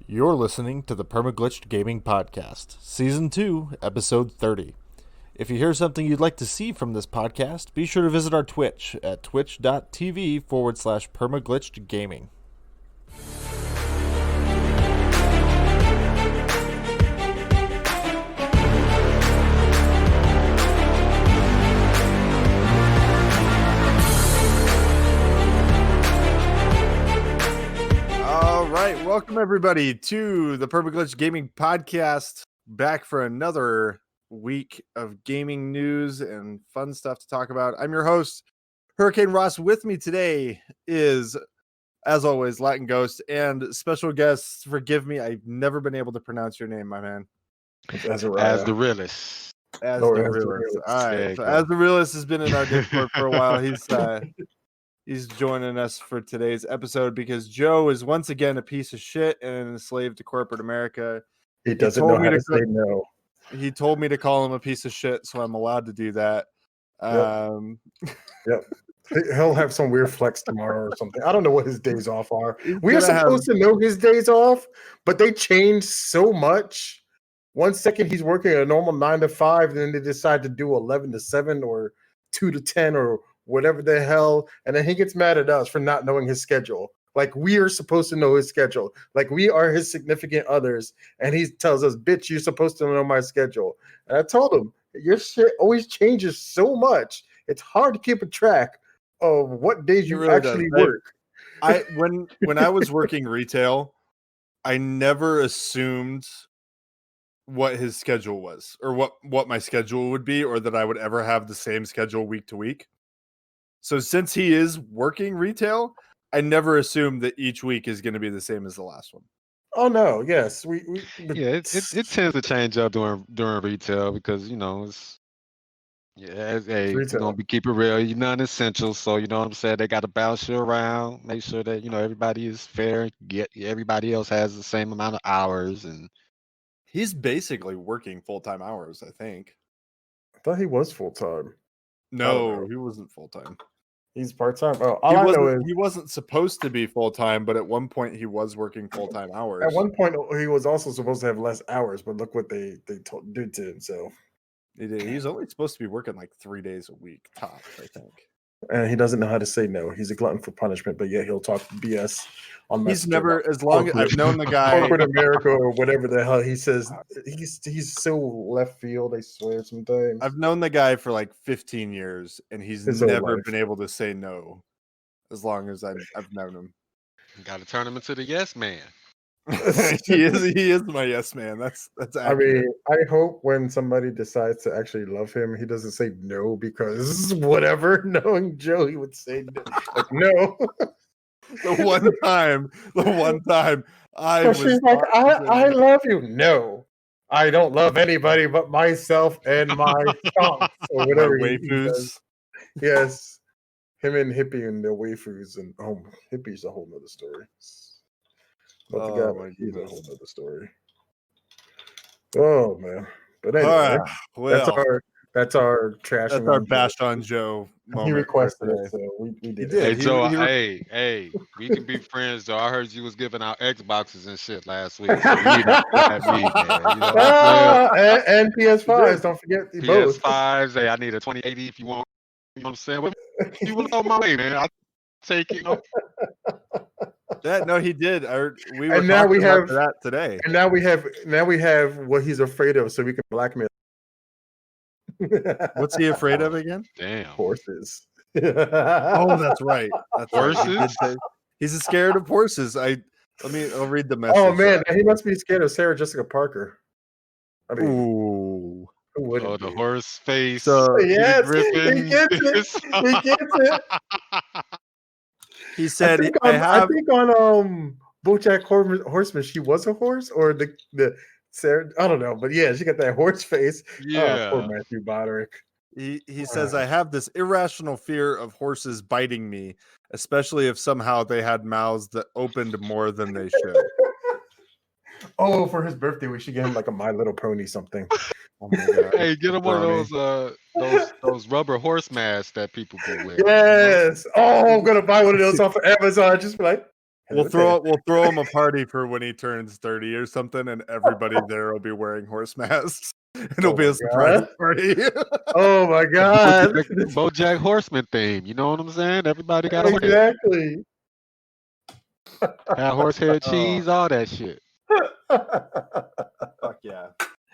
You're listening to the Permaglitched Gaming Podcast, Season 2, Episode 30. If you hear something you'd like to see from this podcast, be sure to visit our Twitch at twitch.tv/permaglitchedgaming. All right, welcome everybody to the Permaglitched Gaming Podcast, back for another week of gaming news and fun stuff to talk about. I'm your host, Hurricane Ross. With me today is, as always, Latin Ghost and special guests. Forgive me, I've never been able to pronounce your name, my man. As the realist. As the realist. All right, so as the realist has been in our Discord for a while. He's joining us for today's episode because Joe is once again a piece of shit and a slave to corporate America. He doesn't know how to say no. He told me to call him a piece of shit, so I'm allowed to do that. Yep. He'll have some weird flex tomorrow or something. I don't know what his days off are. We are supposed to know his days off, but they change so much. 1 second he's working a normal 9 to 5, then they decide to do 11 to 7 or 2 to 10 or whatever the hell, and then he gets mad at us for not knowing his schedule. Like, we are supposed to know his schedule. Like, we are his significant others, and he tells us, bitch, you're supposed to know my schedule. And I told him, your shit always changes so much. It's hard to keep a track of what days you really actually work. When I was working retail, I never assumed what his schedule was or what my schedule would be, or that I would ever have the same schedule week to week. So since he is working retail, I never assumed that each week is going to be the same as the last one. Oh no, yes, it tends to change up during retail because it's gonna be keep it real. You're non-essential, so you know what I'm saying. They got to bounce you around, make sure that everybody is fair. Everybody else has the same amount of hours, and he's basically working full-time hours. I think. I thought he was full-time. No, he wasn't full-time. He's part-time. He wasn't supposed to be full-time, but at one point he was working full-time hours. At one point he was also supposed to have less hours, but look what they did to himself. He did. He's only supposed to be working like 3 days a week tops, I think. And he doesn't know how to say no. He's a glutton for punishment, but yet he'll talk BS on Messenger. He's never, as long as I've known the guy, corporate America or whatever the hell he says. He's so left field. I swear sometimes. I've known the guy for like 15 years, and he's never been able to say no. As long as I've known him, got to turn him into the yes man. he is my yes man. That's accurate. I mean, I hope when somebody decides to actually love him, he doesn't say no because whatever. Knowing Joe, he would say no. Like, no. The one time she's like, I love you. No, I don't love anybody but myself and my thoughts or whatever. Waifus. Yes, him and Hippie and the waifus, and Hippie's a whole nother story. But the guy, he's a whole other story. Oh man! But anyway, that's our trash. That's our bash on Joe. He requested it, so we did. Hey Joe, hey, we can be friends. Joe, I heard you was giving out Xboxes and shit last week. So and PS5s. Don't forget the PS5s. Hey, I need a 2080 if you want. You know what I'm saying? What you want on my way, man? I'll take it. No, he did. We were now we have that today. And now we have what he's afraid of, so we can blackmail. What's he afraid of again? Damn, horses. Oh, that's right. That's horses. Right. He's scared of horses. I'll read the message. Oh man, he must be scared of Sarah Jessica Parker. I mean, ooh. The horse face. Yes, he gets it. He gets it. He said, I think on BoJack Horseman, she was a horse, or the Sarah. I don't know, but yeah, she got that horse face. Yeah, poor Matthew Broderick. He says, I have this irrational fear of horses biting me, especially if somehow they had mouths that opened more than they should. Oh, for his birthday, we should get him like a My Little Pony something. Oh my God. Hey, get him one of those rubber horse masks that people can wear. Yes. Oh, I'm gonna buy one of those off of Amazon. Just be like, We'll throw him a party for when he turns 30 or something, and everybody there will be wearing horse masks. It'll be a surprise party. Oh my god! BoJack Horseman theme. You know what I'm saying? Everybody got a horse. Exactly. Got horsehead cheese, all that shit. Fuck yeah!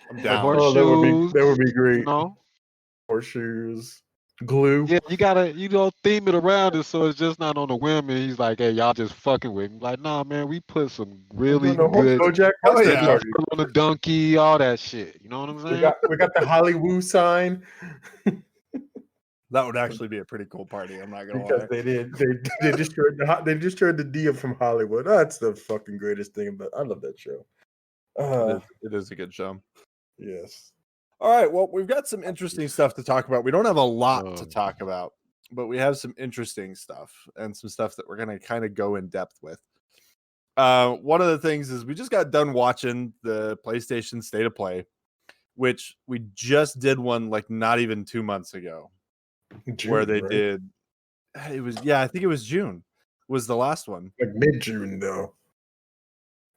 I'm down. Horseshoes. That would be great. You know? Horseshoes, glue. Yeah, you gotta, theme it around it so it's just not on a whim. And he's like, "Hey, y'all just fucking with me." Like, nah, man, we put some really good BoJack on a donkey, all that shit. You know what I'm saying? We got the Hollywood sign. That would actually be a pretty cool party. I'm not gonna lie. They destroyed the Dia from Hollywood. That's the fucking greatest thing. But I love that show. It is a good show. Yes. All right. Well, we've got some interesting stuff to talk about. We don't have a lot to talk about, but we have some interesting stuff and some stuff that we're gonna kind of go in depth with. One of the things is we just got done watching the PlayStation State of Play, which we just did one like not even 2 months ago. June, where they right? did it was I think it was June was the last one, like mid-June though,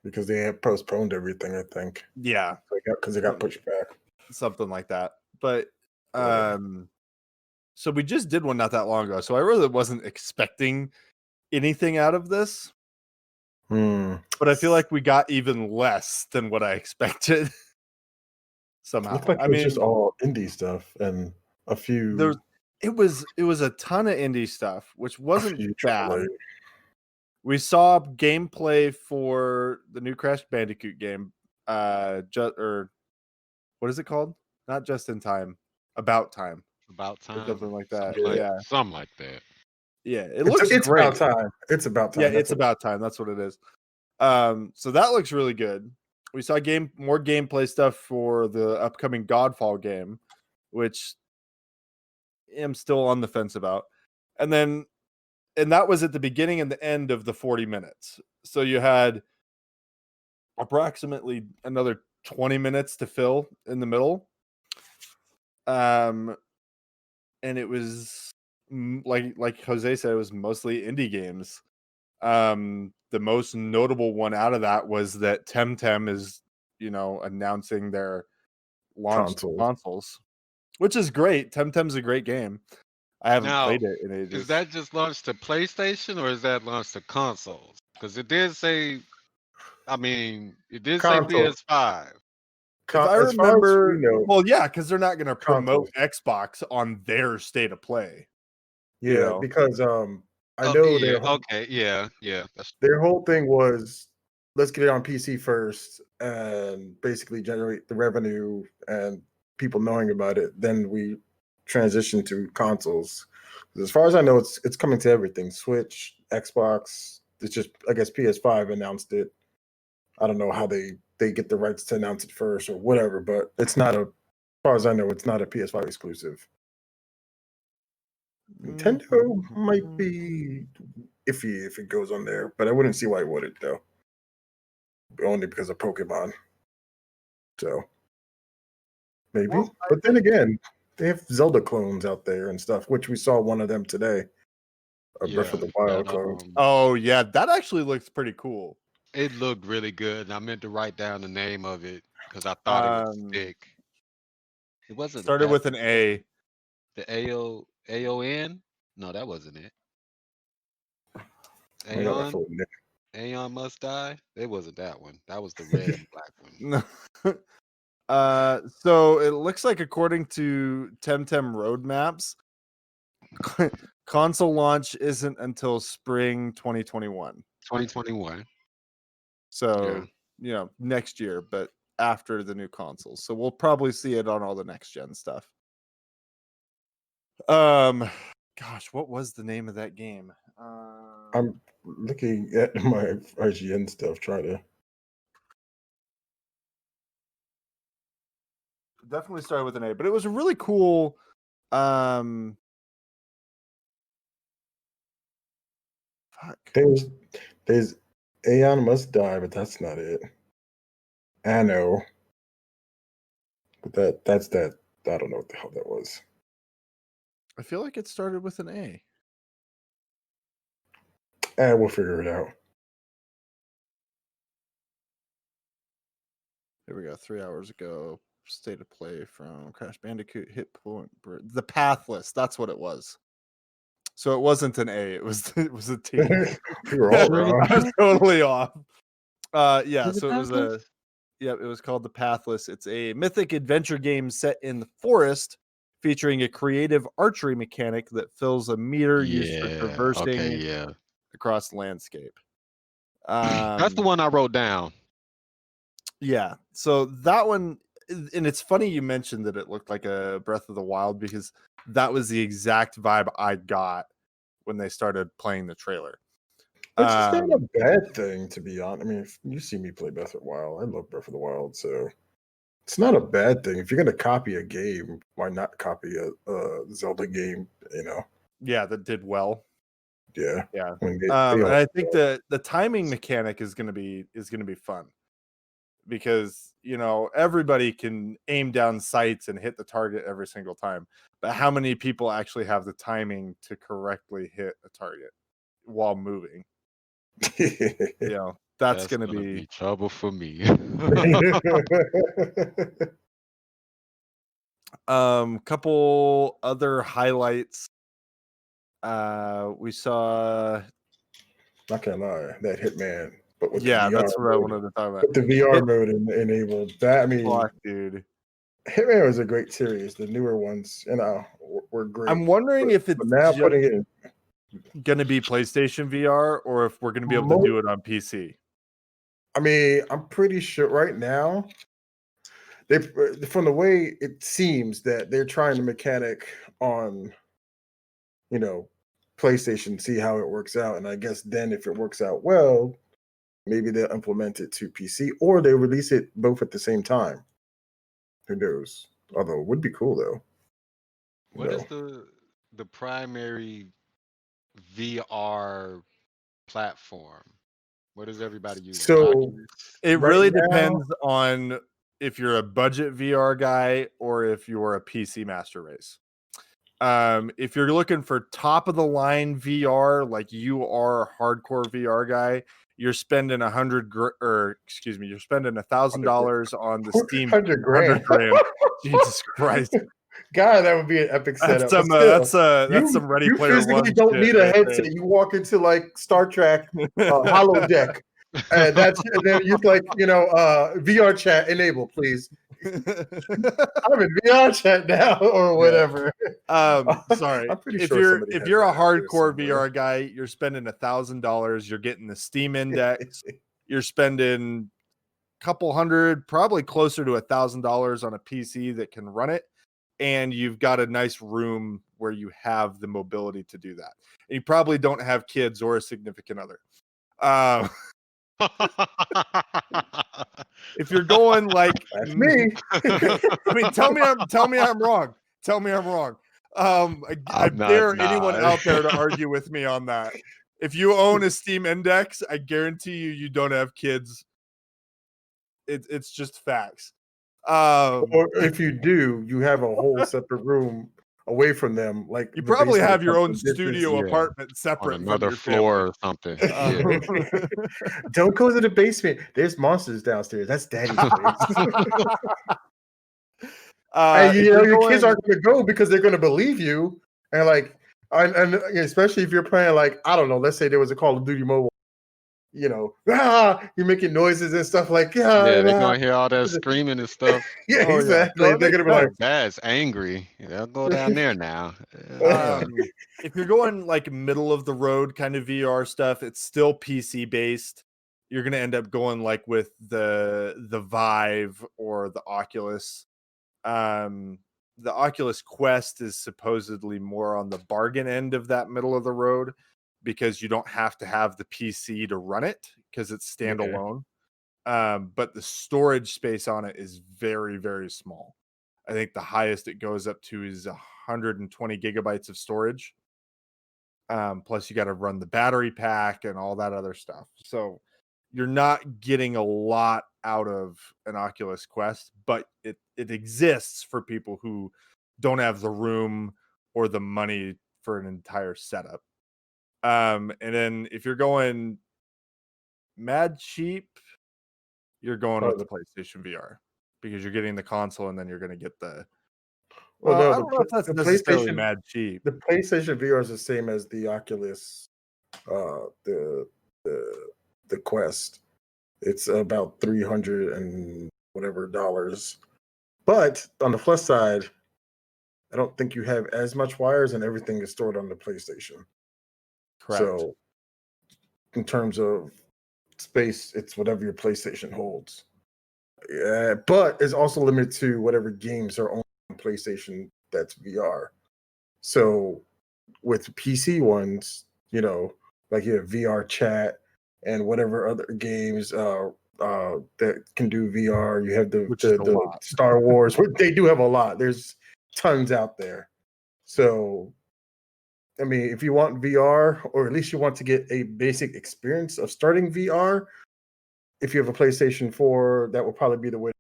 because they had postponed everything. I think because it got pushed back, something like that. But so we just did one not that long ago, so I really wasn't expecting anything out of this, but I feel like we got even less than what I expected. Somehow it was just all indie stuff and a few. It was a ton of indie stuff, which wasn't bad. We saw gameplay for the new Crash Bandicoot game, what is it called? Not Just in Time, About Time, something like that. Something like that. Yeah, it looks great. About time. It's about time. Yeah, it's about time. That's what it is. So that looks really good. We saw more gameplay stuff for the upcoming Godfall game, which I'm still on the fence about. And that was at the beginning and the end of the 40 minutes. So you had approximately another 20 minutes to fill in the middle. And it was like Jose said, it was mostly indie games. The most notable one out of that was that Temtem is, announcing their launch consoles, which is great. Temtem's a great game. I haven't played it in ages. Is that just launched to PlayStation or is that launched to consoles? Because it did say, it did say PS5. If I remember, because they're not going to promote Xbox on their State of Play. Yeah, because I know their whole thing was let's get it on PC first and basically generate the revenue and people knowing about it. Then we transition to consoles. As far as I know, it's coming to everything: Switch, Xbox. It's just, I guess, PS5 announced it. I don't know how they get the rights to announce it first or whatever, but it's not as far as I know, it's not a PS5 exclusive. Nintendo might be iffy if it goes on there, but I wouldn't see why it wouldn't though. Only because of Pokemon. So maybe. But then again, they have Zelda clones out there and stuff, which we saw one of them today. Breath of the Wild clone. Oh yeah, that actually looks pretty cool. It looked really good, and I meant to write down the name of it because I thought it was thick. It wasn't started with an A. The Aeon? No, that wasn't it. Aeon Must Die? It wasn't that one. That was the red and black one. So it looks like, according to Temtem roadmaps, console launch isn't until spring 2021. 2021. So, next year, but after the new consoles. So we'll probably see it on all the next gen stuff. Gosh, what was the name of that game? I'm looking at my IGN stuff, trying to. Definitely started with an A, but it was a really cool. Fuck. There's Aeon Must Die, but that's not it. Anno. But that's that. I don't know what the hell that was. I feel like it started with an A. We'll figure it out. Here we go. 3 hours ago, state of play from Crash Bandicoot, Hit Point, the Pathless. That's what it was. So it wasn't an A. It was a T. You were all wrong. I was totally off. Yeah. Is it So it was Pathless? it was called the Pathless. It's a mythic adventure game set in the forest, featuring a creative archery mechanic that fills a meter used for Yeah. traversing Okay. Yeah. across the landscape. That's the one I wrote down. Yeah. So that one, and it's funny you mentioned that it looked like a Breath of the Wild, because that was the exact vibe I got when they started playing the trailer. Which is not a bad thing, to be honest. I mean, if you see me play Breath of the Wild, I love Breath of the Wild, so it's not a bad thing. If you're going to copy a game, why not copy a Zelda game? Yeah, that did well. Yeah. Yeah. When they And all, I think the timing mechanic is gonna be fun, because everybody can aim down sights and hit the target every single time, but how many people actually have the timing to correctly hit a target while moving? That's gonna be trouble for me. couple other highlights. We saw, not gonna lie, that Hitman, but with the yeah, VR that's what I mode, wanted to talk about. with the VR mode enabled. That, I mean, Fuck, dude. Hitman was a great series. The newer ones, were great. I'm wondering if it's But now just putting it in, gonna be PlayStation VR, or if we're gonna be able to do it on PC. I mean, I'm pretty sure right now, from the way it seems that they're trying the mechanic on, PlayStation, see how it works out, and I guess then if it works out well, maybe they'll implement it to PC, or they release it both at the same time. Who knows? Although it would be cool though. What is the primary VR platform? What is everybody using? So Oculus? It right really now- depends on if you're a budget VR guy or if you're a PC master race. If you're looking for top of the line VR, like you are a hardcore VR guy, you're spending you're spending $1,000 on the Steam 100 grand. 100 grand. Jesus Christ. God, that would be an epic setup. That's But some still, Ready you Player physically One don't shit need a right headset. You walk into like Star Trek holodeck, and then you're like, VR chat enable, please. I'm in VR chat now, or whatever. Sorry. I'm pretty If sure you're a that out there hardcore somewhere. VR guy, you're spending $1,000. You're getting the Steam Index. You're spending a couple hundred, probably closer to $1,000 on a PC that can run it, and you've got a nice room where you have the mobility to do that. And you probably don't have kids or a significant other. If you're going like, That's me. I mean, tell me I'm wrong. Tell me I'm wrong. I dare anyone out there to argue with me on that. If you own a Steam Index, I guarantee you don't have kids. It's just facts. Or if you do, you have a whole separate room away from them. Like you the probably basement have your own distance. studio Yeah. apartment On separate from another your floor family. or something. Yeah. Don't go to the basement. There's monsters downstairs. That's Daddy's place. And your kids aren't going to go because they're going to believe you. And and especially if you're playing, like, I don't know, let's say there was a Call of Duty Mobile, you're making noises and stuff like, Yeah, they're gonna hear all that screaming and stuff. yeah, Oh, yeah. exactly. No, They're going to be like, Dad's angry. They'll go down there now. If you're going like middle of the road kind of VR stuff, it's still PC based. You're gonna end up going like with the Vive or the Oculus. The Oculus Quest is supposedly more on the bargain end of that middle of the road, because you don't have to have the PC to run it because it's standalone. But the storage space on it is very, very small. I think the highest it goes up to is 120 gigabytes of storage. Plus you got to run the battery pack and all that other stuff. So you're not getting a lot out of an Oculus Quest, but it exists for people who don't have the room or the money for an entire setup. And then if you're going mad cheap, you're going with the PlayStation VR because you're getting the console and then you're going to get the. Well, no, I don't know if that's necessarily mad cheap. The PlayStation VR is the same as the Oculus, the Quest. It's about $300 and whatever dollars. But on the plus side, I don't think you have as much wires, and everything is stored on the PlayStation. Correct. So, in terms of space, it's whatever your PlayStation holds. Yeah, but it's also limited to whatever games are on PlayStation that's VR. So, with PC ones, like you have VR chat and whatever other games that can do VR. You have the Star Wars. They do have a lot. There's tons out there. So, I mean, if you want VR, or at least you want to get a basic experience of starting VR, if you have a PlayStation 4, that will probably be the way.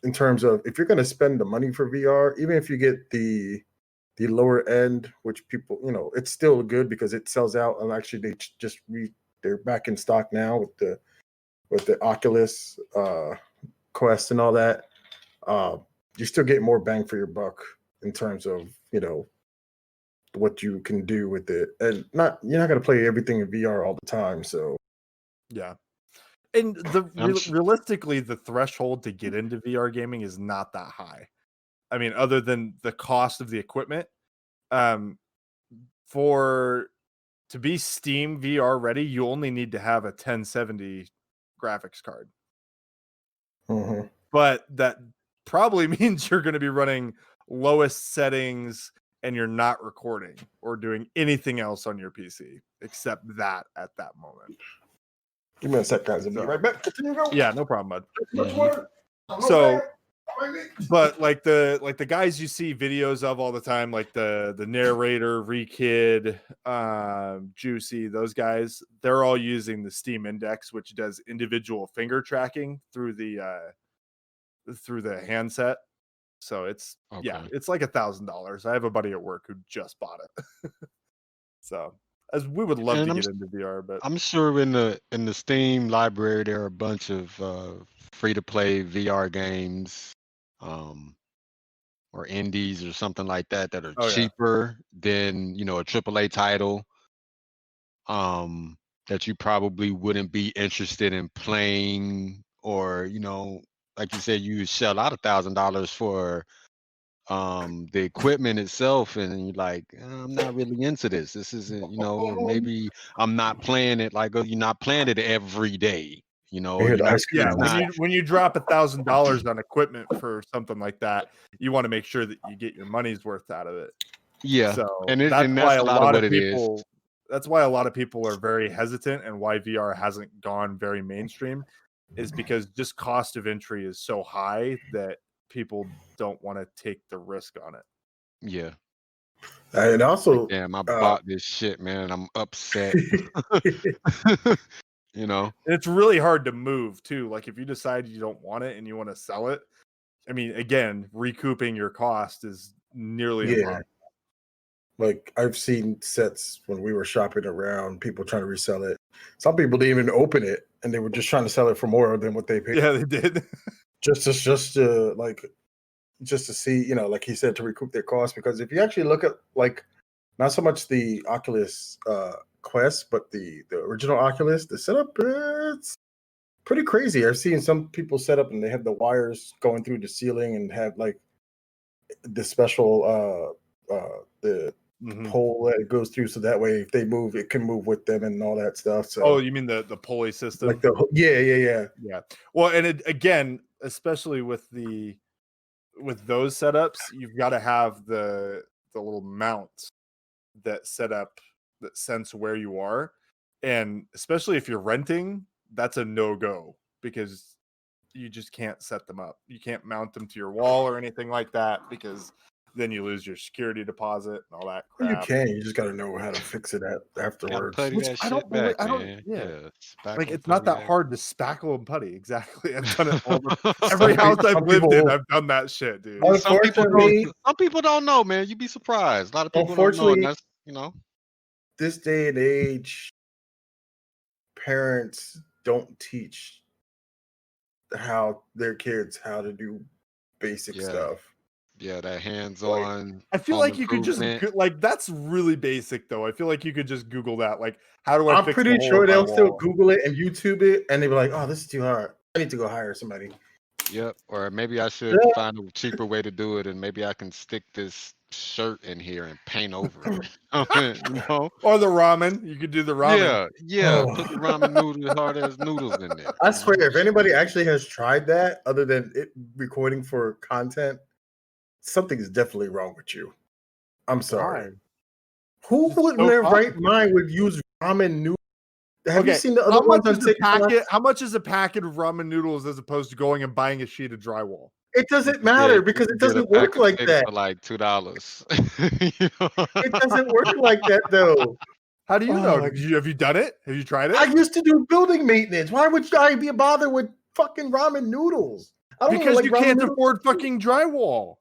In terms of if you're going to spend the money for VR, even if you get the lower end, which people, it's still good because it sells out. And actually, they're back in stock now with the Oculus Quest and all that. You still get more bang for your buck in terms of what you can do with it, and you're not going to play everything in VR all the time. So yeah, and realistically, the threshold to get into VR gaming is not that high. I mean, other than the cost of the equipment, to be Steam VR ready, you only need to have a 1070 graphics card. Mm-hmm. But that probably means you're going to be running lowest settings and you're not recording or doing anything else on your PC except that at that moment. Give me a sec, guys. I'll be right back. Yeah, no problem, bud. So, but like the guys you see videos of all the time, like the narrator, Rekid, Juicy, those guys, they're all using the Steam Index, which does individual finger tracking through the handset. So it's it's like $1,000. I have a buddy at work who just bought it. So as we would love to get into VR, but I'm sure in the Steam library there are a bunch of free to play VR games, or indies or something like that are cheaper than a AAA title, that you probably wouldn't be interested in playing, or like you said, you shell out $1,000 for the equipment itself, and you're like, I'm not really into this. This isn't, or maybe I'm not playing it like you're not playing it every day. When you drop $1,000 on equipment for something like that, you want to make sure that you get your money's worth out of it. Yeah, so that's why a lot of people. That's why a lot of people are very hesitant, and why VR hasn't gone very mainstream, is because just cost of entry is so high that people don't want to take the risk on it. Yeah. And also, damn, I bought this shit, man, and I'm upset. It's really hard to move too. Like if you decide you don't want it and you want to sell it, I mean, again, recouping your cost is nearly impossible. Like I've seen sets when we were shopping around, people trying to resell it. Some people didn't even open it, and they were just trying to sell it for more than what they paid. Yeah, they did. just to see, like he said, to recoup their costs. Because if you actually look at not so much the Oculus Quest, but the original Oculus, the setup, it's pretty crazy. I've seen some people set up and they have the wires going through the ceiling and have the special the pole that it goes through, so that way if they move, it can move with them and all that stuff. So you mean the pulley system? Like yeah. Well, and again, especially with those setups, you've got to have the little mounts that sense where you are, and especially if you're renting, that's a no-go because you just can't set them up. You can't mount them to your wall or anything like that, because then you lose your security deposit and all that crap. You can. You just got to know how to fix it afterwards. It's not that hard to spackle and putty. Exactly. I've done it every house I've lived in. I've done that shit, dude. Some people don't know, man. You'd be surprised. A lot of people don't know. And that's, this day and age, parents don't teach how their kids how to do basic stuff. Yeah, that hands-on. I feel home like you could just improvement. like that's really basic though. I feel like you could just Google that. Like, how do I I'm fix pretty the hole sure in my they'll still wall? Google it and YouTube it, and they'll be like, "Oh, this is too hard. I need to go hire somebody." Yep. Or maybe I should find a cheaper way to do it, and maybe I can stick this shirt in here and paint over it. You know? Or the ramen. You could do the ramen. Yeah. Put the ramen noodles, hard as noodles in there. I you swear, know? if anybody actually has tried that, other than it recording for content, something is definitely wrong with you. I'm sorry. Why? Who It's would in so their fun. right mind would use ramen noodles? Have you seen the other How ones much on is a TikTok? packet? How much is a packet of ramen noodles as opposed to going and buying a sheet of drywall? It doesn't You matter can because it get a doesn't pack work of like six that. for like $2. You know? It doesn't work like that though. How do you Oh know? my Have you done it? Have you tried I it? used to do building maintenance. Why would I be bothered with fucking ramen noodles? I don't even Because like you ramen can't noodles. afford fucking drywall.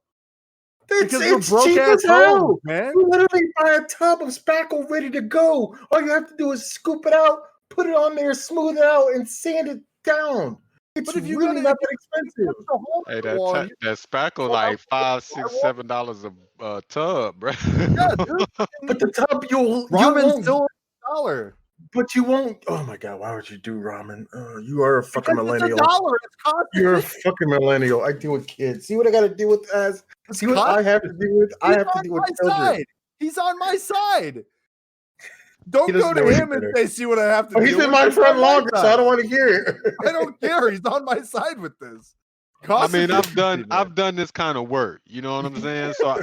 Because we're It's broke cheap ass as hell. hoes, man. You literally buy a tub of spackle ready to go. All you have to do is scoop it out, put it on there, smooth it out, and sand it down. It's But if you really gotta not that expensive. the hole Hey, in the wall, and you that spackle pull out like $5, $6, drywall, $7 a tub, bro. yeah, dude. But the tub you Ramen's won't. still $1. But you won't. Oh my god, why would you do ramen? You are a fucking Because it's millennial. $1. It's cost You're a efficient. fucking millennial. I deal with kids. See what I got to deal with as. See what I have to deal with. I have to deal with children. Side. He's on my side. He Don't go doesn't know to any him and better. say, "See what I have to Oh, deal he's with." been my He's friend on my longer, so I side. don't want to hear it. I don't care. He's on my side with this. I mean, I've Efficiency, man. done this kind of work. You know what I'm saying? So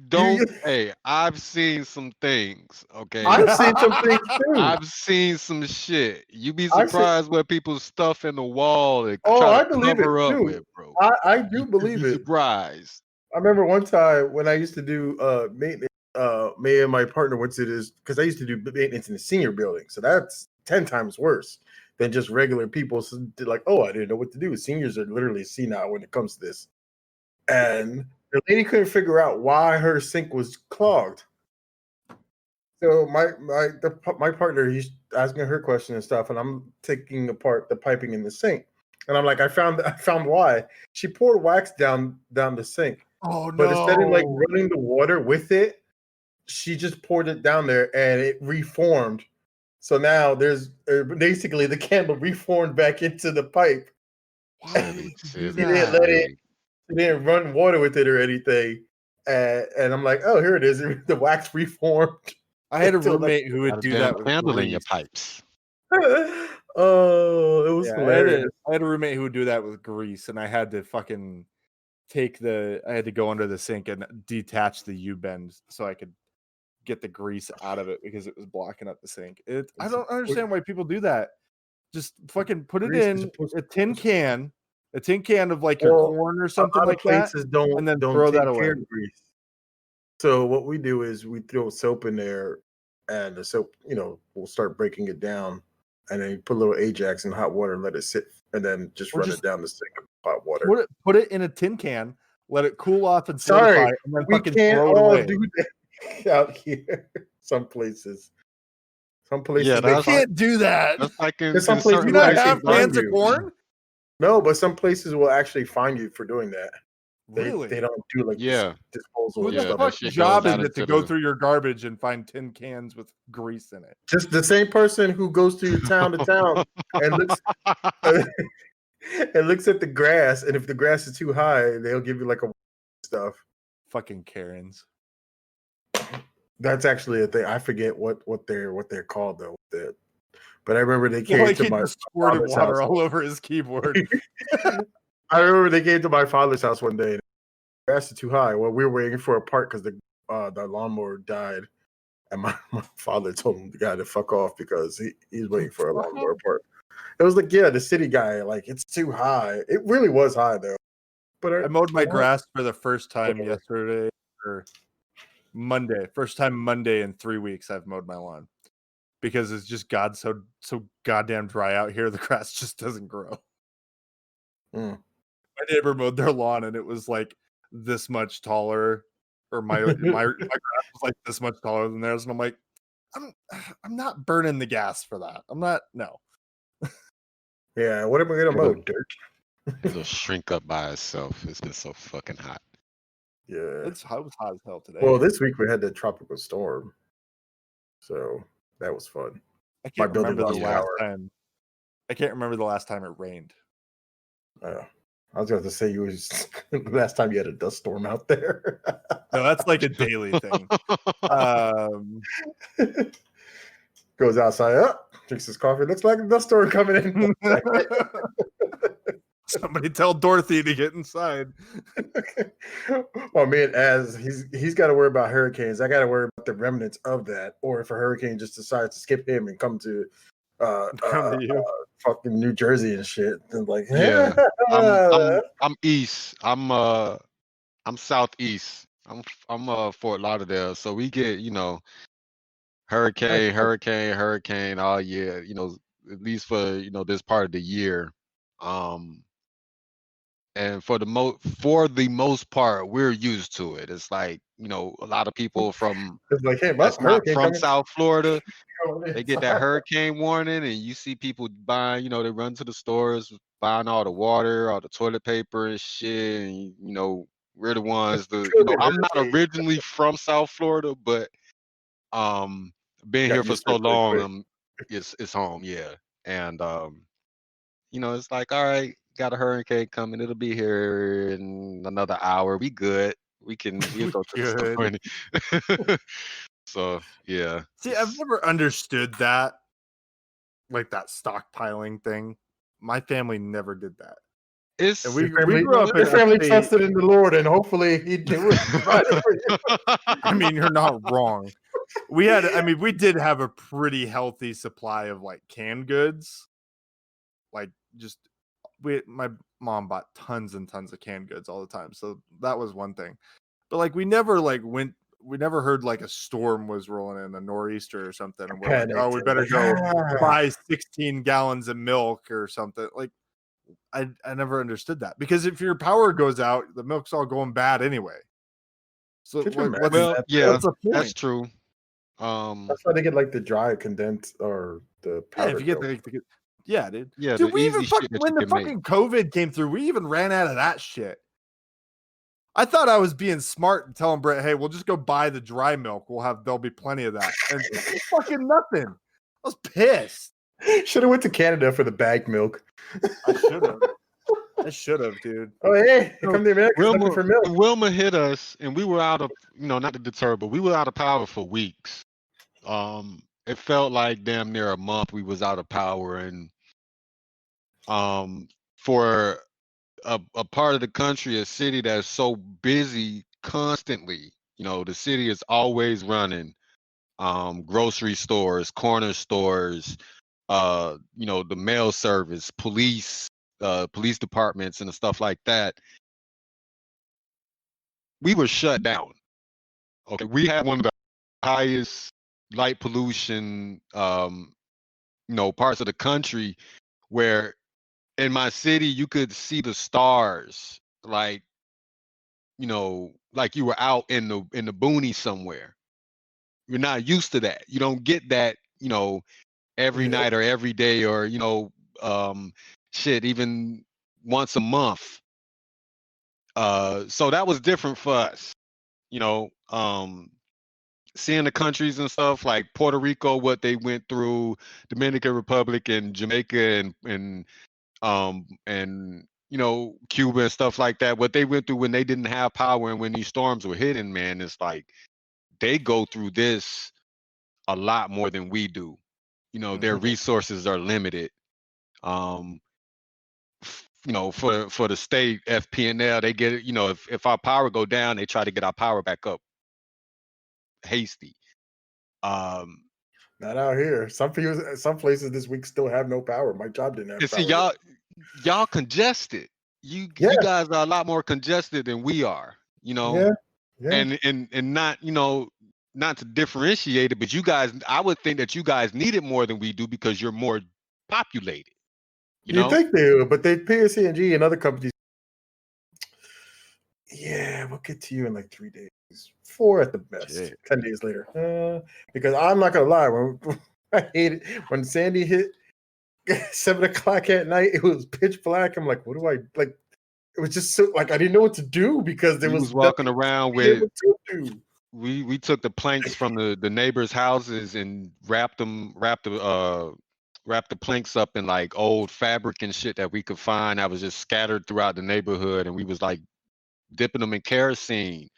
don't. Hey, I've seen some things. Okay, I've seen some things too. I've seen some shit. You be I've seen- surprised what people stuff in the wall and Oh, try I to believe it cover up too. with, bro. I do You believe be it. surprised. I remember one time when I used to do maintenance. Me and my partner went to this because I used to do maintenance in the senior building, so that's 10 times worse than just regular people. So they're like, oh, I didn't know what to do. Seniors are literally senile when it comes to this. And the lady couldn't figure out why her sink was clogged. So my partner, he's asking her question and stuff, and I'm taking apart the piping in the sink. And I'm like, I found why. She poured wax down the sink. Oh no! But instead of like running the water with it, she just poured it down there and it reformed. So now there's basically the candle reformed back into the pipe. Why would you do She didn't let it. She didn't run water with it or anything. And I'm like, oh, here it is. The wax reformed. I had a until, like, roommate who would do that with candle in your grease. pipes. Oh, it was hilarious. I had a roommate who would do that with grease, and I had to fucking I had to go under the sink and detach the U-bend so I could get the grease out of it because it was blocking up the sink. I don't understand why people do that. Just fucking put it in a tin can of like your corn or something like that, and then throw that away. Grease. So what we do is we throw soap in there, and the soap, we'll start breaking it down, and then you put a little Ajax in hot water and let it sit, and then just run it down the sink of hot water. Put it in a tin can, let it cool off and solidify, and then we fucking can't throw it all away. do that out here. Some places Yeah, they can't do that. That's like in some places you not have cans of corn. No, but some places will actually fine you for doing that. Really? They don't do like disposal. Who the fuck's job is it to go through your garbage and find tin cans with grease in it? Just the same person who goes through town to town and looks and looks at the grass, and if the grass is too high, they'll give you like a stuff. Fucking Karens. That's actually a thing. I forget what they're called though. But I remember they came to my squirted water all over his keyboard. I remember they came to my father's house one day. And the grass is too high. Well, we were waiting for a part because the lawnmower died, and my father told the guy to fuck off because he's waiting for a lawnmower part. It was like, yeah, the city guy, like, it's too high. It really was high though. But I mowed my grass for the first time yesterday or Monday. First time Monday in 3 weeks I've mowed my lawn. Because it's just so goddamn dry out here, the grass just doesn't grow. My neighbor mowed their lawn and it was like this much taller, or my grass was like this much taller than theirs, and I'm like, I'm not burning the gas for that. I'm not. No. Yeah, what am I gonna mow? Dirt. It'll shrink up by itself. It's been so fucking hot. Yeah. It was hot as hell today. Well, this week we had the tropical storm, so that was fun. I My can't building remember the lost last power. time. I can't remember the last time it rained. I was going to say you was the last time you had a dust storm out there. No, that's like a daily thing. Goes outside, drinks his coffee. Looks like a dust storm coming in. Somebody tell Dorothy to get inside. Well, man, as he's got to worry about hurricanes. I got to worry about the remnants of that, or if a hurricane just decides to skip him and come to fucking New Jersey and shit. And like, yeah, I'm east. I'm southeast. I'm Fort Lauderdale, so we get hurricane all year. At least for this part of the year. And for the most part, we're used to it. It's like a lot of people from it's like, hey, that's not from coming. South Florida. They get that hurricane warning, and you see people buying. They run to the stores, buying all the water, all the toilet paper and shit. And we're the ones. I'm not originally from South Florida, but being here for so long, it's home. Yeah, and it's like, all right, got a hurricane coming. It'll be here in another hour. We good. We'll go to the store. So yeah. See, I've never understood that, like that stockpiling thing. My family never did that. And we grew up. Your family trusted in the Lord, and hopefully He do it. I mean, you're not wrong. We did have a pretty healthy supply of like canned goods. Like my mom bought tons and tons of canned goods all the time, so that was one thing. But like we never heard like a storm was rolling in, a nor'easter or something, and we're like, oh, we better go buy 16 gallons of milk or something. Like I never understood that, because if your power goes out, the milk's all going bad anyway. So that's true. That's why they get like the dry condensed or the powder. Yeah, if you get yeah, dude. Yeah, dude, when the fucking COVID came through, we even ran out of that shit. I thought I was being smart and telling Brett, hey, we'll just go buy the dry milk. There'll be plenty of that. And it's fucking nothing. I was pissed. Should have went to Canada for the bagged milk. I should have, dude. Oh, hey, come to America looking for milk. Wilma hit us, and we were out of, not to deter, but we were out of power for weeks. It felt like damn near a month we was out of power, and for a part of the country, a city that's so busy constantly, the city is always running, grocery stores, corner stores, the mail service, police departments and stuff like that. We were shut down. Okay, we had one of the highest light pollution parts of the country, where in my city you could see the stars like you were out in the boonies somewhere. You're not used to that. You don't get that every night or every day, or shit, even once a month. So that was different for us. Seeing the countries and stuff like Puerto Rico, what they went through, Dominican Republic and Jamaica and Cuba and stuff like that, what they went through when they didn't have power and when these storms were hitting, man, it's like they go through this a lot more than we do. Their resources are limited. For the state FPNL, they get it. If our power go down, they try to get our power back up hasty. Not out here. Some places this week still have no power. My job didn't have power. See, y'all congested. You guys are a lot more congested than we are. Yeah. And not not to differentiate it, but you guys, I would think that you guys need it more than we do because you're more populated. You think they do, but they PSC&G and other companies. Yeah, we'll get to you in like 3 days, 4 at the best. Shit. 10 days later, because I'm not gonna lie, when I hate it when Sandy hit, 7:00 at night. It was pitch black. I'm like, what do I like? It was just so like I didn't know what to do because there was walking around with. Do. We took the planks from the neighbors' houses and wrapped the planks up in like old fabric and shit that we could find that was just scattered throughout the neighborhood, and we was like dipping them in kerosene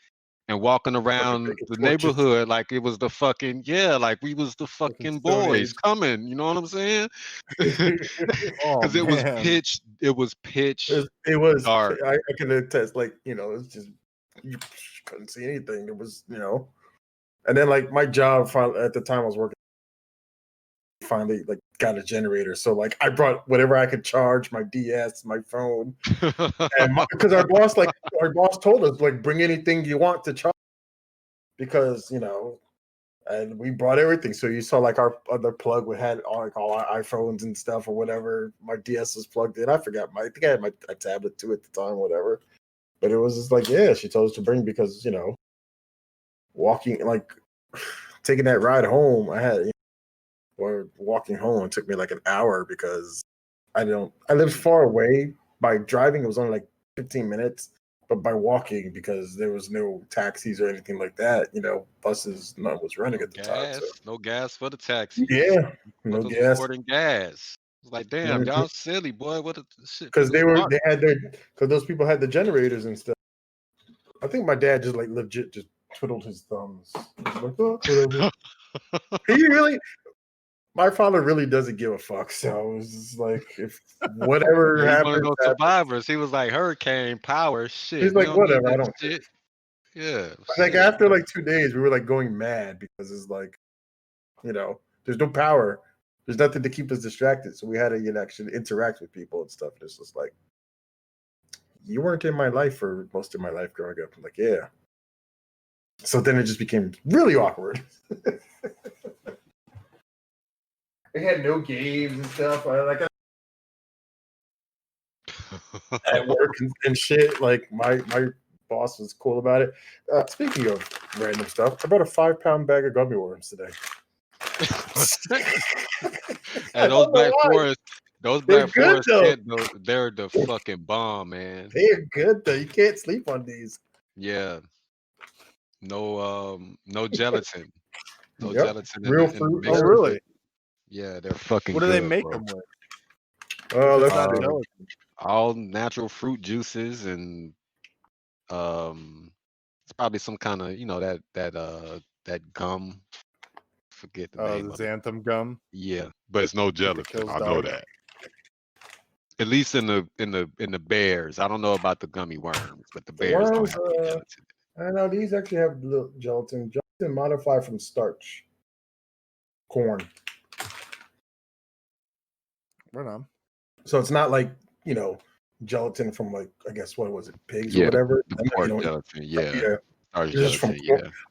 and walking around the neighborhood like it was the fucking like we was the fucking boys coming. You know what I'm saying? Because it was pitch. It was pitch. It was dark. I can attest. Like it was just you couldn't see anything. It was and then like my job at the time I was working. Finally like got a generator, so like I brought whatever I could charge, my DS, my phone, and because our boss told us like bring anything you want to charge because and we brought everything. So you saw like our other plug we had all our iPhones and stuff or whatever. My DS was plugged in. I think I had my tablet too at the time, whatever. But it was just like she told us to bring because walking like taking that ride home I had. Or walking home, it took me like an hour because I lived far away. By driving, it was only like 15 minutes, but by walking, because there was no taxis or anything like that, buses, none was running at the time. So. No gas for the taxis. Yeah, no gas. Gas. It's like, damn, y'all silly, boy. What the shit? Because because those people had the generators and stuff. I think my dad just like legit just twiddled his thumbs. Like, oh, whatever. My father really doesn't give a fuck, so it was just like if whatever happens. One of those survivors. He was like hurricane power shit. He's like, whatever, I don't shit. Yeah. Like after like 2 days, we were like going mad because it's like, there's no power. There's nothing to keep us distracted. So we had to actually interact with people and stuff. And it's just like, you weren't in my life for most of my life growing up. I'm like, yeah. So then it just became really awkward. They had no games and stuff. At work and shit. Like my boss was cool about it. Speaking of random stuff, I bought a 5-pound bag of gummy worms today. And those Black Forest kids, they're the fucking bomb, man. They're good though. You can't sleep on these. Yeah. No gelatin. No gelatin. Real fruit. Oh, really? Yeah, they're fucking. What do they make them with? That's not gelatin. All natural fruit juices and it's probably some kind of that gum. Forget the name. The xanthan gum. Yeah, but it's no gelatin. I know that. At least in the bears. I don't know about the gummy worms, but the bears don't have gelatin. I know these actually have little gelatin. Gelatin modified from starch. Corn. Right on. So it's not like, gelatin from like, I guess, what was it, pigs or whatever? Gelatin, yeah.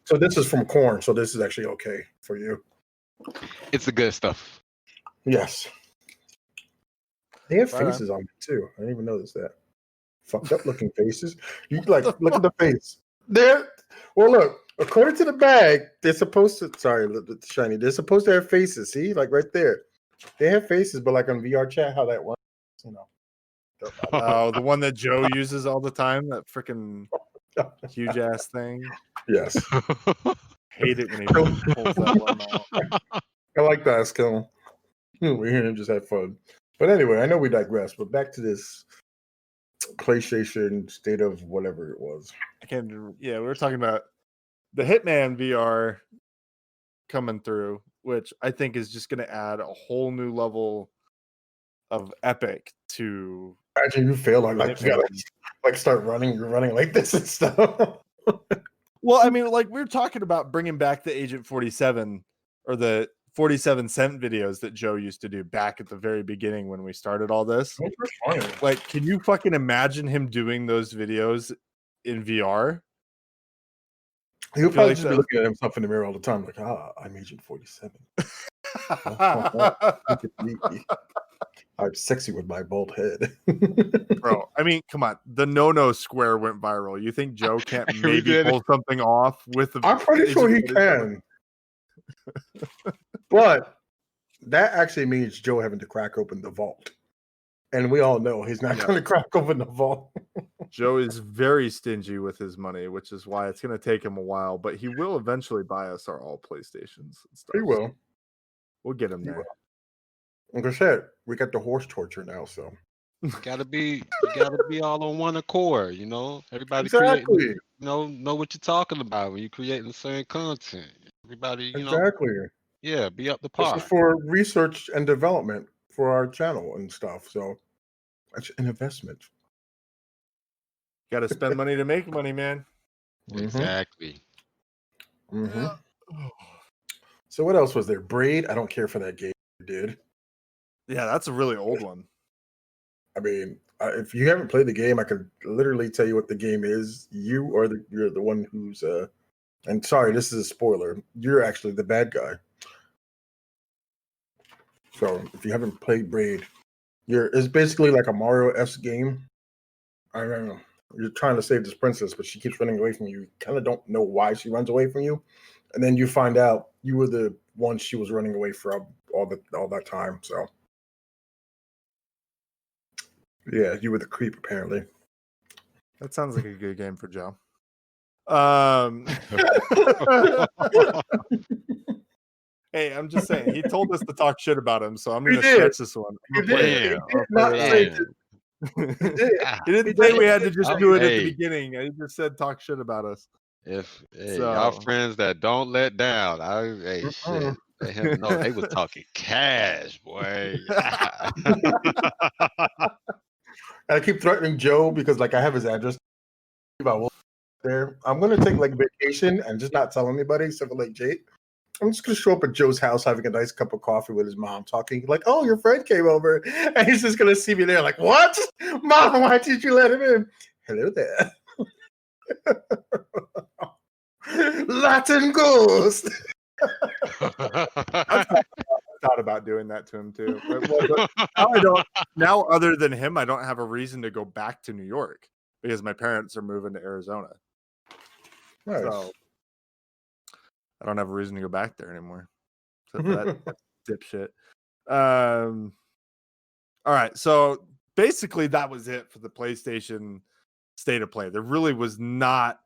So this is from corn. So this is actually okay for you. It's the good stuff. Yes. They have faces on it too. I didn't even notice that. Fucked up looking faces. You look at the face. Look, according to the bag, they're supposed to, shiny, they're supposed to have faces. See, like right there. They have faces, but like on VR chat, how that works, Oh, the one that Joe uses all the time, that freaking huge ass thing. Yes. Hate it when he pulls that one out. I like that, Skill. We're here to just have fun. But anyway, I know we digress, but back to this PlayStation state of whatever it was. We were talking about the Hitman VR coming through, which I think is just going to add a whole new level of epic to. Imagine you fail on you gotta start running. You're running like this and stuff. Well, I mean, like we're talking about bringing back the Agent 47 or the 47 cent videos that Joe used to do back at the very beginning when we started all this. Like, can you fucking imagine him doing those videos in VR? He'll probably just be looking at himself in the mirror all the time, like, I'm Agent 47. I'm sexy with my bald head. Bro, I mean, come on. The no square went viral. You think Joe can't maybe pull something off with the I'm pretty sure he can. But that actually means Joe having to crack open the vault. And we all know he's not going to crack open the vault. Joe is very stingy with his money, which is why it's going to take him a while, but he will eventually buy us our all PlayStations and stuff. He will. We'll get him there. Like I said, we got the horse torture now, so You gotta be all on one accord, you know. Everybody exactly. creating, know what you're talking about when you're creating the same content. Everybody, Exactly. Be up to par. This is for research and development for our channel and stuff. So it's an investment. Got to spend money to make money, man. Exactly. Mm-hmm. So what else was there? Braid. I don't care for that game, dude. Yeah, that's a really old one. I mean, if you haven't played the game, I could literally tell you what the game is. You're the one who's and sorry, this is a spoiler. You're actually the bad guy. So if you haven't played Braid, it's basically like a Mario-esque game. I don't know. You're trying to save this princess, but she keeps running away from you. You kind of don't know why she runs away from you, and then you find out you were the one she was running away from all that time. So yeah, you were the creep apparently. That sounds like a good game for Joe. Hey, I'm just saying, he told us to talk shit about him, so I'm going to stretch this one. He did not say he didn't say we had to just do it at the beginning. He just said talk shit about us. Y'all friends that don't let down, shit. Let him know they was talking cash, boy. I keep threatening Joe because I have his address. I will there. I'm gonna take vacation and just not tell anybody except for Jake. I'm just gonna show up at Joe's house having a nice cup of coffee with his mom, talking oh, your friend came over, and he's just gonna see me there what? Mom, why did you let him in? Hello there. Latin ghost. I thought about doing that to him too. But now other than him, I don't have a reason to go back to New York because my parents are moving to Arizona. Nice. So I don't have a reason to go back there anymore. So that dipshit. All right. So basically that was it for the PlayStation State of Play. There really was not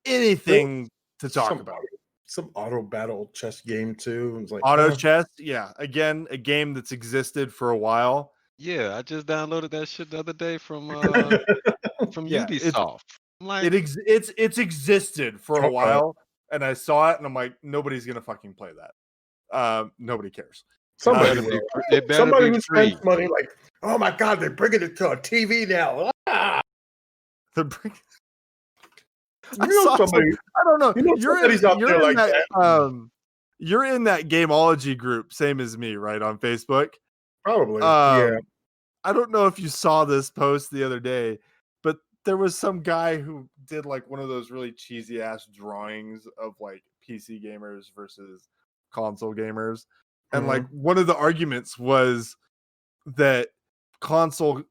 anything to talk about. Some auto battle chess game too. It was auto chess. Yeah. Again, a game that's existed for a while. Yeah. I just downloaded that shit the other day from Ubisoft. It's existed for a while, and I saw it, and I'm like, nobody's gonna fucking play that. Nobody cares. Somebody who spends money oh my god, they're bringing it to a TV now. Ah! They're bringing. I don't know. You're in that gameology group, same as me, right, on Facebook. Probably. Yeah. I don't know if you saw this post the other day, but there was some guy who did one of those really cheesy ass drawings of PC gamers versus console gamers. And one of the arguments was that consoles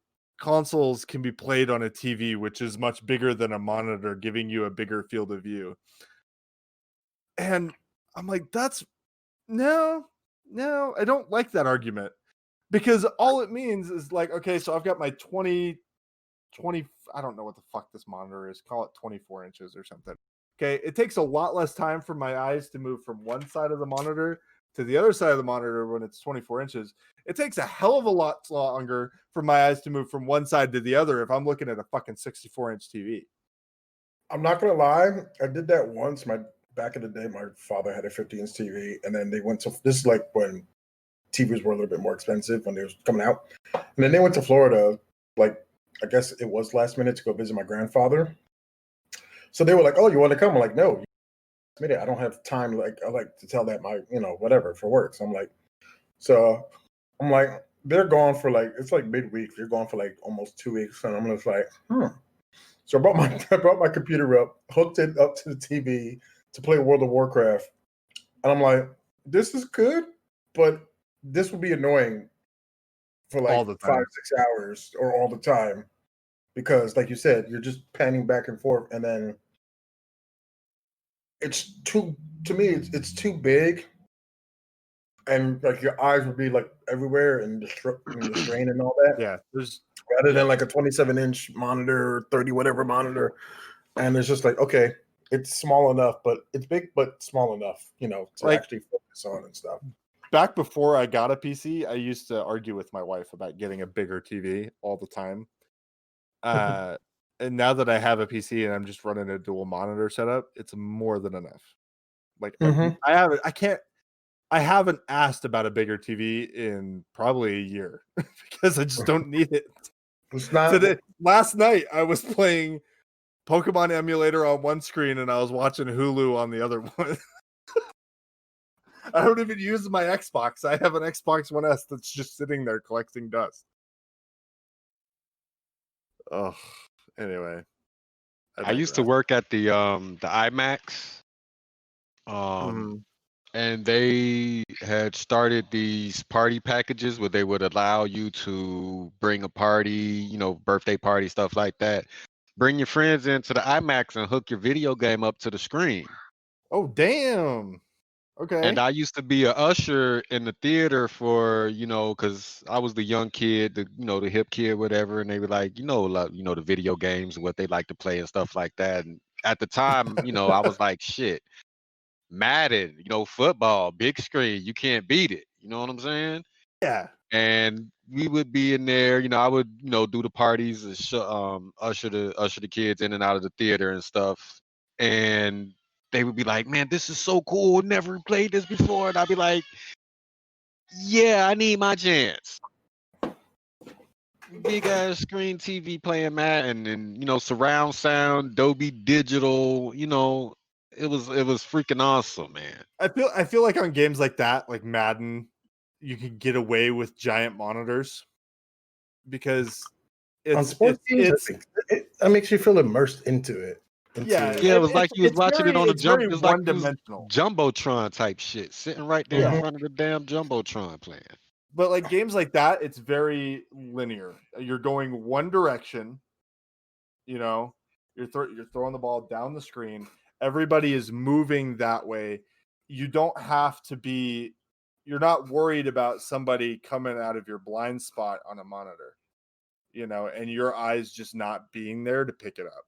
can be played on a TV, which is much bigger than a monitor, giving you a bigger field of view. And I'm like, no, I don't like that argument, because all it means is okay, so I've got my 20, I don't know what the fuck this monitor is, call it 24 inches or something. Okay, it takes a lot less time for my eyes to move from one side of the monitor to the other side of the monitor when it's 24 inches. It takes a hell of a lot longer for my eyes to move from one side to the other if I'm looking at a fucking 64-inch TV. I'm not gonna lie, I did that once. Back in the day, my father had a 50-inch TV, and then they went to this is when TVs were a little bit more expensive when they was coming out. And then they went to Florida, I guess it was last minute, to go visit my grandfather. So they were like, "Oh, you want to come?" I'm like, "No, I don't have time. I like to tell that my, whatever for work." So I'm like, they're gone for it's midweek. They're gone for almost 2 weeks, and I'm just So I brought my computer up, hooked it up to the TV to play World of Warcraft, and I'm like, this is good, but this would be annoying for 5-6 hours or all the time, because like you said, you're just panning back and forth, and then it's too big, and like your eyes would be like everywhere and the strain and all that. Yeah, rather than like a 27-inch monitor, 30 whatever monitor, and it's just like, okay, it's small enough, but it's big but small enough, to like actually focus on and stuff. back before I got a PC, I used to argue with my wife about getting a bigger TV all the time. And now that I have a PC and I'm just running a dual monitor setup, it's more than enough. Like I haven't asked about a bigger TV in probably a year because I just don't need it. It's not Last night I was playing Pokemon emulator on one screen and I was watching Hulu on the other one. I don't even use my Xbox. I have an Xbox One S that's just sitting there collecting dust. Oh, anyway. I used to work at the IMAX. And they had started these party packages where they would allow you to bring a party, birthday party, stuff like that. Bring your friends into the IMAX and hook your video game up to the screen. Oh, damn. Okay. And I used to be a usher in the theater for, because I was the young kid, the hip kid, whatever. And they were like, the video games, what they like to play and stuff like that. And at the time, I was like, shit. Madden, football, big screen, you can't beat it. You know what I'm saying? Yeah. And we would be in there, I would, do the parties and usher the kids in and out of the theater and stuff. And they would be like, man, this is so cool. Never played this before. And I'd be like, yeah, I need my chance. Big ass screen TV playing Madden and surround sound, Dolby Digital, it was freaking awesome, man. I feel like on games like that, like Madden, you can get away with giant monitors because on sports teams, that makes you feel immersed into it. It was like you was watching it on a one-dimensional Jumbotron type shit, sitting right there in front of the damn Jumbotron playing. But like games like that, it's very linear. You're going one direction, you're throwing the ball down the screen. Everybody is moving that way. You don't have to be, you're not worried about somebody coming out of your blind spot on a monitor, and your eyes just not being there to pick it up.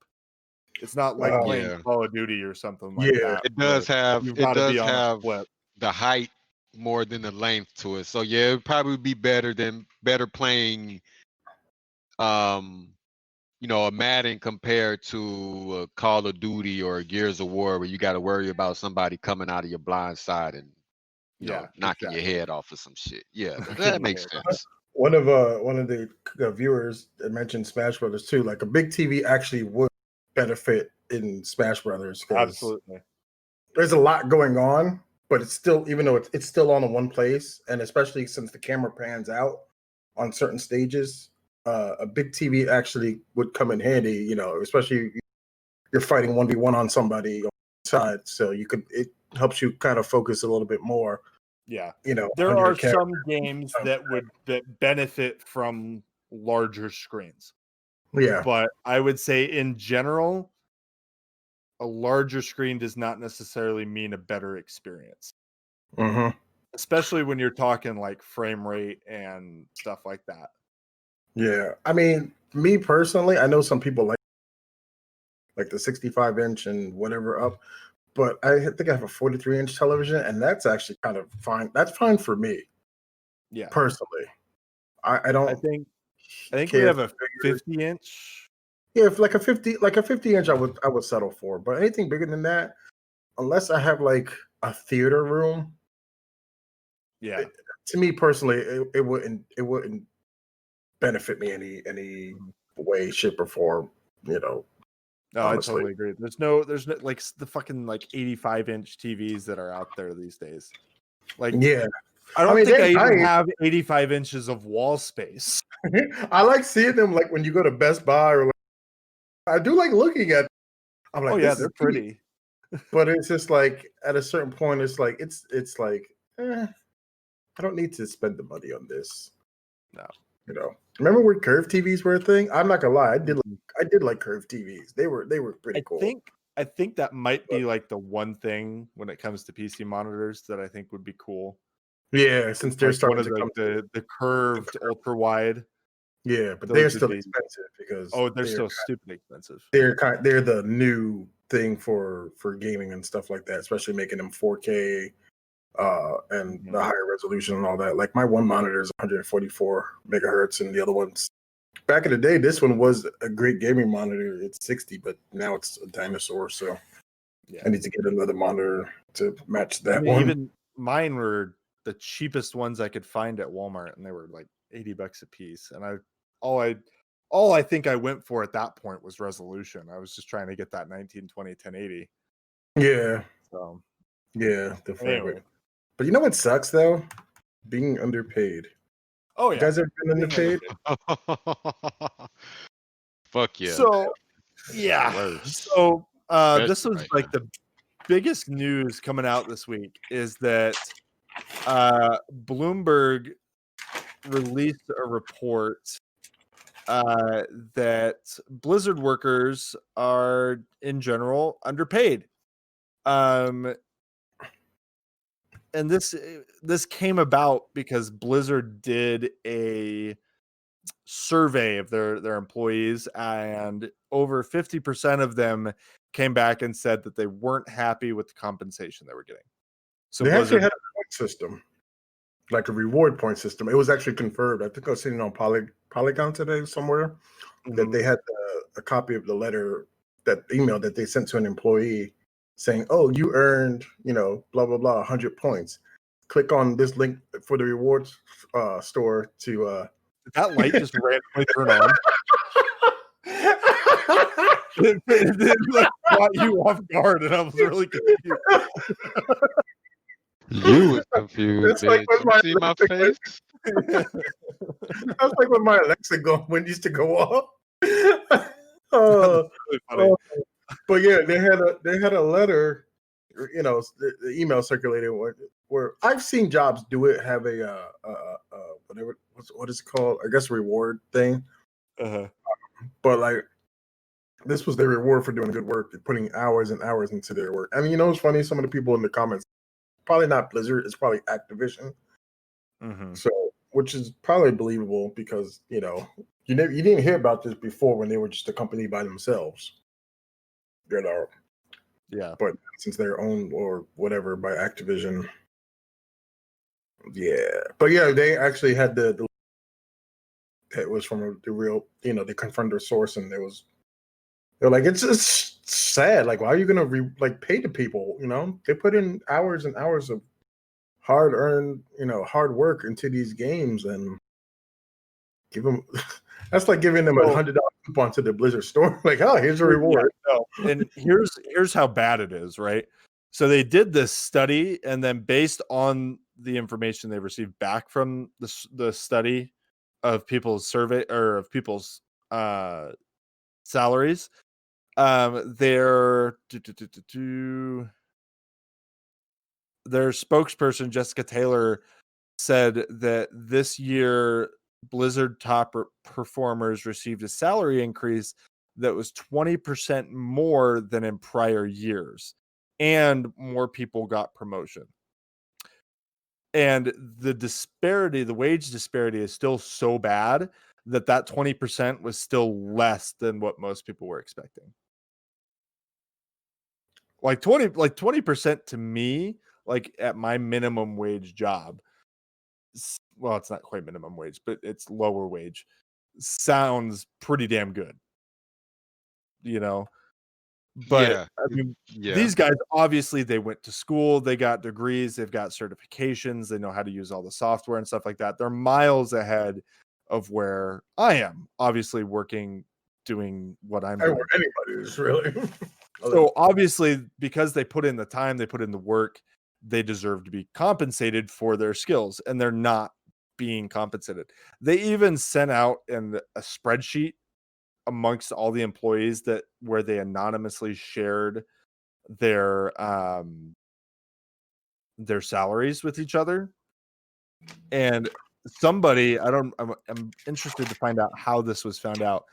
It's not like playing Call of Duty or something like that. It does have the height more than the length to it. So yeah, it would probably be better playing a Madden compared to a Call of Duty or a Gears of War where you got to worry about somebody coming out of your blind side and knocking your head off or some shit. Yeah, that makes sense. One of the viewers mentioned Smash Brothers too. Like a big TV actually would benefit in Smash Brothers. Absolutely. There's a lot going on, but it's still, even though it's still on in one place, and especially since the camera pans out on certain stages, a big TV actually would come in handy, especially you're fighting 1v1 on somebody on the side. So it helps you kind of focus a little bit more. Yeah. There are some games that benefit from larger screens. Yeah. But I would say in general, a larger screen does not necessarily mean a better experience. Mm-hmm. Especially when you're talking like frame rate and stuff like that. Yeah. I mean, me personally, I know some people like the 65-inch and whatever up, but I think I have a 43-inch television, and that's actually kind of fine. That's fine for me. Yeah. Personally. I don't I think we have a 50-inch. Yeah, if like a 50-inch I would settle for. But anything bigger than that, unless I have like a theater room. Yeah. To me personally, it wouldn't benefit me any way, shape, or form, No, I totally agree. There's no like the fucking like 85-inch TVs that are out there these days. Like, yeah, I don't think I even have 85 inches of wall space. I like seeing them like when you go to Best Buy or I do like looking at. I'm like, they're pretty. But it's just like at a certain point, it's like it's like I don't need to spend the money on this. No. Remember when curved TVs were a thing? I'm not gonna lie, I did like curved TVs. They were pretty cool. I think that might be like the one thing when it comes to PC monitors that I think would be cool. Yeah, since they're Like one starting of to come. the curved ultra wide. Yeah, but they're Those would still be expensive because they're still stupid expensive. they're the new thing for gaming and stuff like that, especially making them 4K and the higher resolution and all that. Like my one monitor is 144 megahertz, and the other one's back in the day. This one was a great gaming monitor. It's 60, but now it's a dinosaur. So I need to get another monitor to match that one. Even mine were the cheapest ones I could find at Walmart, and they were like $80 a piece. And all I think I went for at that point was resolution. I was just trying to get that 1920 1080. Yeah. So yeah, definitely. anyway. But you know what sucks though? Being underpaid. Oh yeah. You guys ever been underpaid? Fuck yeah. So yeah. So this was Especially like the biggest news coming out this week is that Bloomberg released a report that Blizzard workers are in general underpaid. And this came about because Blizzard did a survey of their employees, and over 50% of them came back and said that they weren't happy with the compensation they were getting. So they Blizzard actually had a point system, like a reward point system. It was actually confirmed. I think I was sitting on Polygon today somewhere that they had a copy of the letter, that email that they sent to an employee saying, "Oh, you earned, blah blah blah, 100 points. Click on this link for the rewards store to." Did that light just randomly turn on? it like caught you off guard, and I was really confused. You was confused. It's like when you see my face? That's like when my Alexa used to go off. Really funny. But yeah, they had a letter, the email circulated where I've seen jobs do it, have a whatever, what is it called? I guess reward thing. But like, this was their reward for doing good work, putting hours and hours into their work. I mean, it's funny. Some of the people in the comments, probably not Blizzard, it's probably Activision. So, which is probably believable because you didn't hear about this before when they were just a company by themselves. Yeah. But since they're owned or whatever by Activision, yeah. But yeah, they actually had the it was from the real, they confirmed their source, and they're like, it's sad. Like, why are you gonna pay the people? They put in hours and hours of hard earned, hard work into these games, and give them. That's like giving them $100 coupon to the Blizzard store. Like, oh, here's a reward. Yeah, no. And here's how bad it is, right? So they did this study, and then based on the information they received back from the study of people's survey or of people's salaries, their spokesperson Jessica Taylor said that this year Blizzard top performers received a salary increase that was 20% more than in prior years, and more people got promotion. And the wage disparity is still so bad that 20% was still less than what most people were expecting. Like 20% to me, like at my minimum wage job, well, it's not quite minimum wage, but it's lower wage, sounds pretty damn good. But Yeah. I mean, these guys, obviously they went to school, they got degrees, they've got certifications, they know how to use all the software and stuff like that. They're miles ahead of where I am, obviously doing what I'm doing. Where anybody is really. So obviously, because they put in the time, they put in the work, they deserve to be compensated for their skills, and they're not being compensated. They even sent out a spreadsheet amongst all the employees where they anonymously shared their salaries with each other. And somebody, I'm interested to find out how this was found out,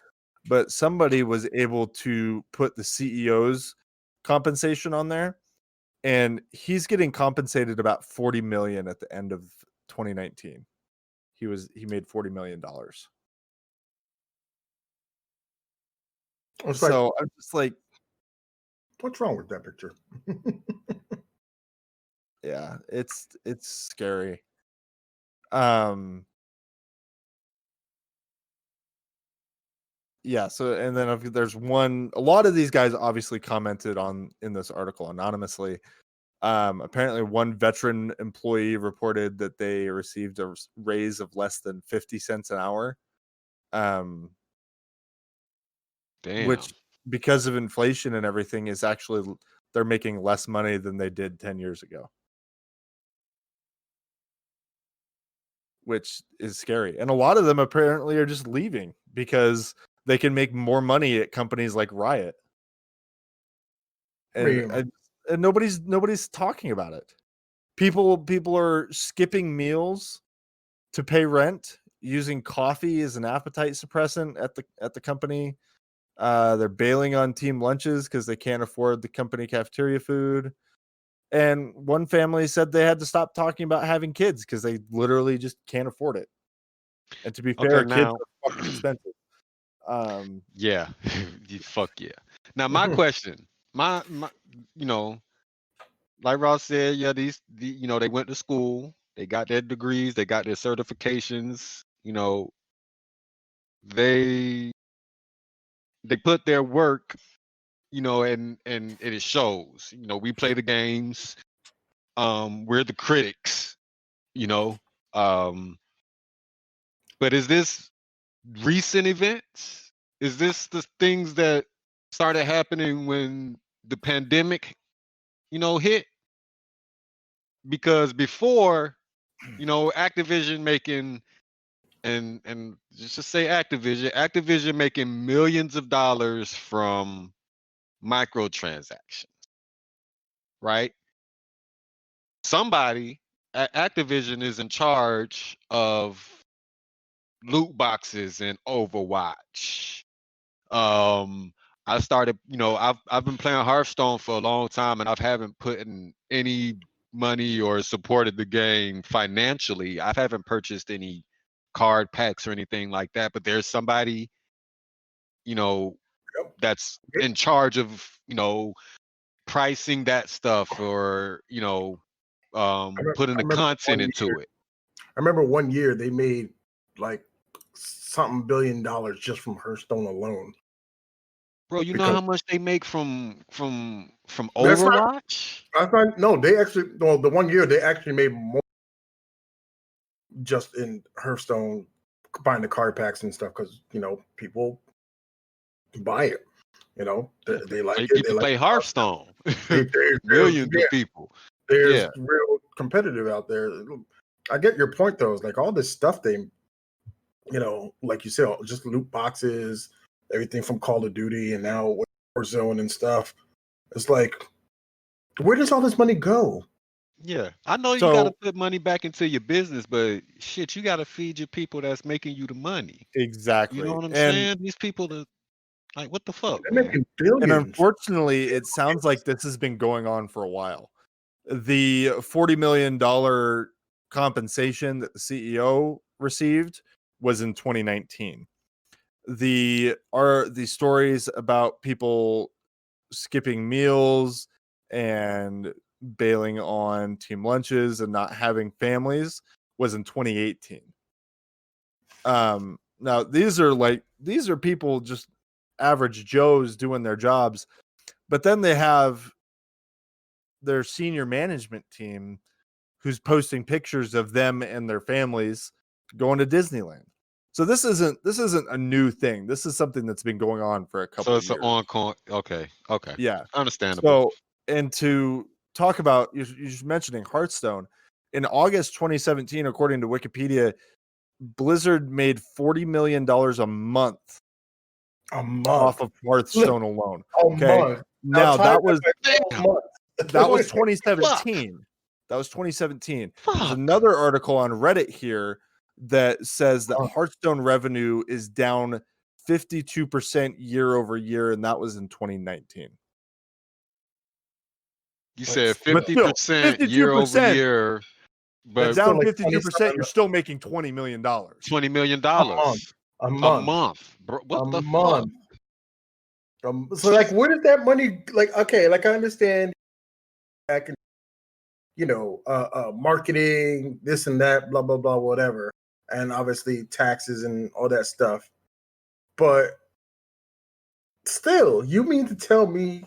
but somebody was able to put the CEO's compensation on there, and he's getting compensated about $40 million at the end of 2019. He made $40 million. So I'm just like, what's wrong with that picture? Yeah, it's scary. Yeah, so and then there's a lot of these guys obviously commented in this article anonymously. Apparently one veteran employee reported that they received a raise of less than 50 cents an hour. Damn. Which, because of inflation and everything, is actually they're making less money than they did 10 years ago. Which is scary. And a lot of them apparently are just leaving because they can make more money at companies like Riot. And nobody's talking about it. People are skipping meals to pay rent, using coffee as an appetite suppressant at the company. They're bailing on team lunches because they can't afford the company cafeteria food. And one family said they had to stop talking about having kids because they literally just can't afford it. And to be fair, kids are fucking expensive. Yeah, fuck yeah. Now my question, my like Ross said, yeah, they went to school, they got their degrees, they got their certifications, they put their work, and it shows. We play the games, we're the critics, but is this recent events? Is this the things that started happening when the pandemic, hit? Because before, Activision making and just to say Activision making millions of dollars from microtransactions, right? Somebody at Activision is in charge of loot boxes in Overwatch. I started, I've been playing Hearthstone for a long time, and I haven't put in any money or supported the game financially. I haven't purchased any card packs or anything like that, but there's somebody, that's in charge of, pricing that stuff, or, putting the content into it. I remember one year they made like something $1 billion just from Hearthstone alone. Bro, you know how much they make from Overwatch? The 1 year they actually made more just in Hearthstone, buying the card packs and stuff, because people buy it. They like it. People play Hearthstone. Millions of people. There's real competitive out there. I get your point though. It's like all this stuff they, like you said, just loot boxes, everything from Call of Duty, and now Warzone and stuff. It's like, where does all this money go? Yeah, I know you got to put money back into your business, but shit, you got to feed your people that's making you the money. Exactly. You know what I'm saying? These people are like, what the fuck? They're making billions. And unfortunately, it sounds like this has been going on for a while. The $40 million compensation that the CEO received was in 2019. The stories about people skipping meals and bailing on team lunches and not having families was in 2018. Now these are people, just average Joes doing their jobs, but then they have their senior management team who's posting pictures of them and their families going to Disneyland. So this isn't a new thing. This is something that's been going on for a couple of years. So it's an ongoing. Okay. Yeah. Understandable. So, and to talk about, you're just mentioning Hearthstone. In August 2017, according to Wikipedia, Blizzard made $40 million a month off of Hearthstone alone. Okay. Now that was 2017. That was 2017. There's another article on Reddit here that says that Hearthstone revenue is down 52% year over year, and that was in 2019. You said 50% year over year But down like 52%, you're still making $20 million. $20 million a month, bro. What the month. So like, where did that money? Like, okay, like I understand back in, marketing, this and that, blah blah blah, whatever, and obviously taxes and all that stuff. But still, you mean to tell me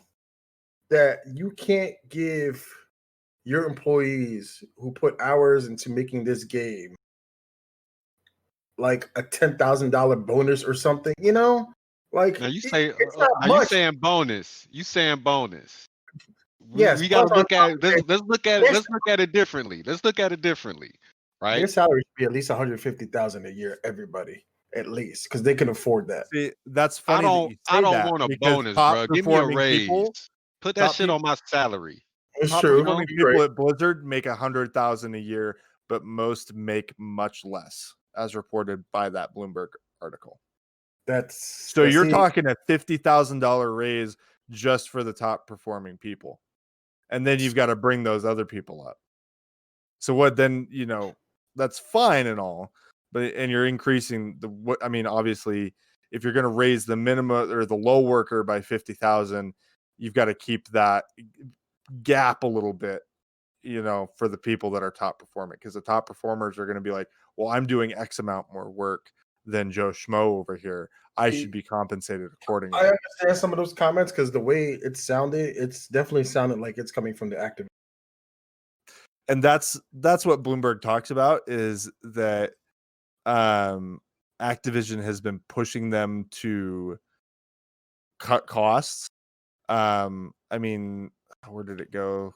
that you can't give your employees who put hours into making this game like a $10,000 bonus or something? Like now you say it's not now much. you saying bonus. You saying bonus. Yes, We got to plus on look at top it. of Let's look at it. their, Let's look at it differently. Let's look at it differently, their right? salary should be at least 150,000 a year. Everybody, at least, because they can afford that. See, that's funny that you I say don't that want a because bonus, top bro. Give me a performing raise. people, Put that shit on my salary. It's top true. performing You're people right. at Blizzard make 100,000 a year, but most make much less, as reported by that Bloomberg article. So you're talking a $50,000 raise just for the top performing people, and then you've got to bring those other people up. So what then? That's fine and all, and you're increasing obviously, if you're going to raise the minimum or the low worker by 50,000, you've got to keep that gap a little bit, for the people that are top performing, because the top performers are going to be like, well, I'm doing X amount more work than Joe Schmo over here. I should be compensated accordingly. I understand some of those comments because the way it sounded, it's definitely sounded like it's coming from the active. And that's what Bloomberg talks about, is that Activision has been pushing them to cut costs. Where did it go?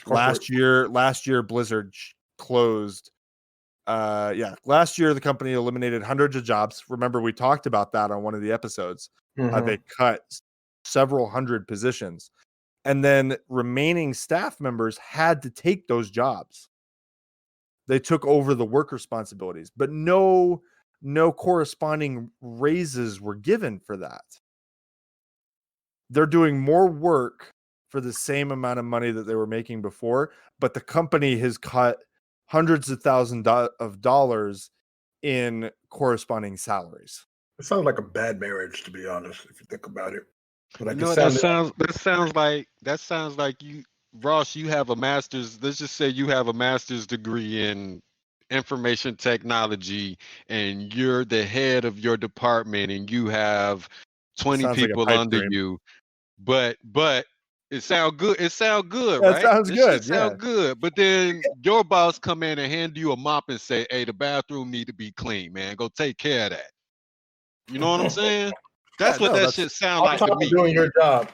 Last year Blizzard closed. Last year the company eliminated hundreds of jobs. Remember, we talked about that on one of the episodes. They cut several hundred positions, and then remaining staff members had to take those jobs. They took over the work responsibilities, but no corresponding raises were given for that. They're doing more work for the same amount of money that they were making before, but the company has cut hundreds of thousands of dollars in corresponding salaries. It sounds like a bad marriage, to be honest, if you think about it. Like that sounds like you, Ross, you have a master's. Let's just say you have a master's degree in information technology, and you're the head of your department, and you have 20 people under you. But it sounds good. It sounds good, right? Sounds good. Sounds good. But then your boss come in and hand you a mop and say, "Hey, the bathroom need to be clean, man. Go take care of that." You know what I'm saying? That's what that shit sound like to me. Doing your job,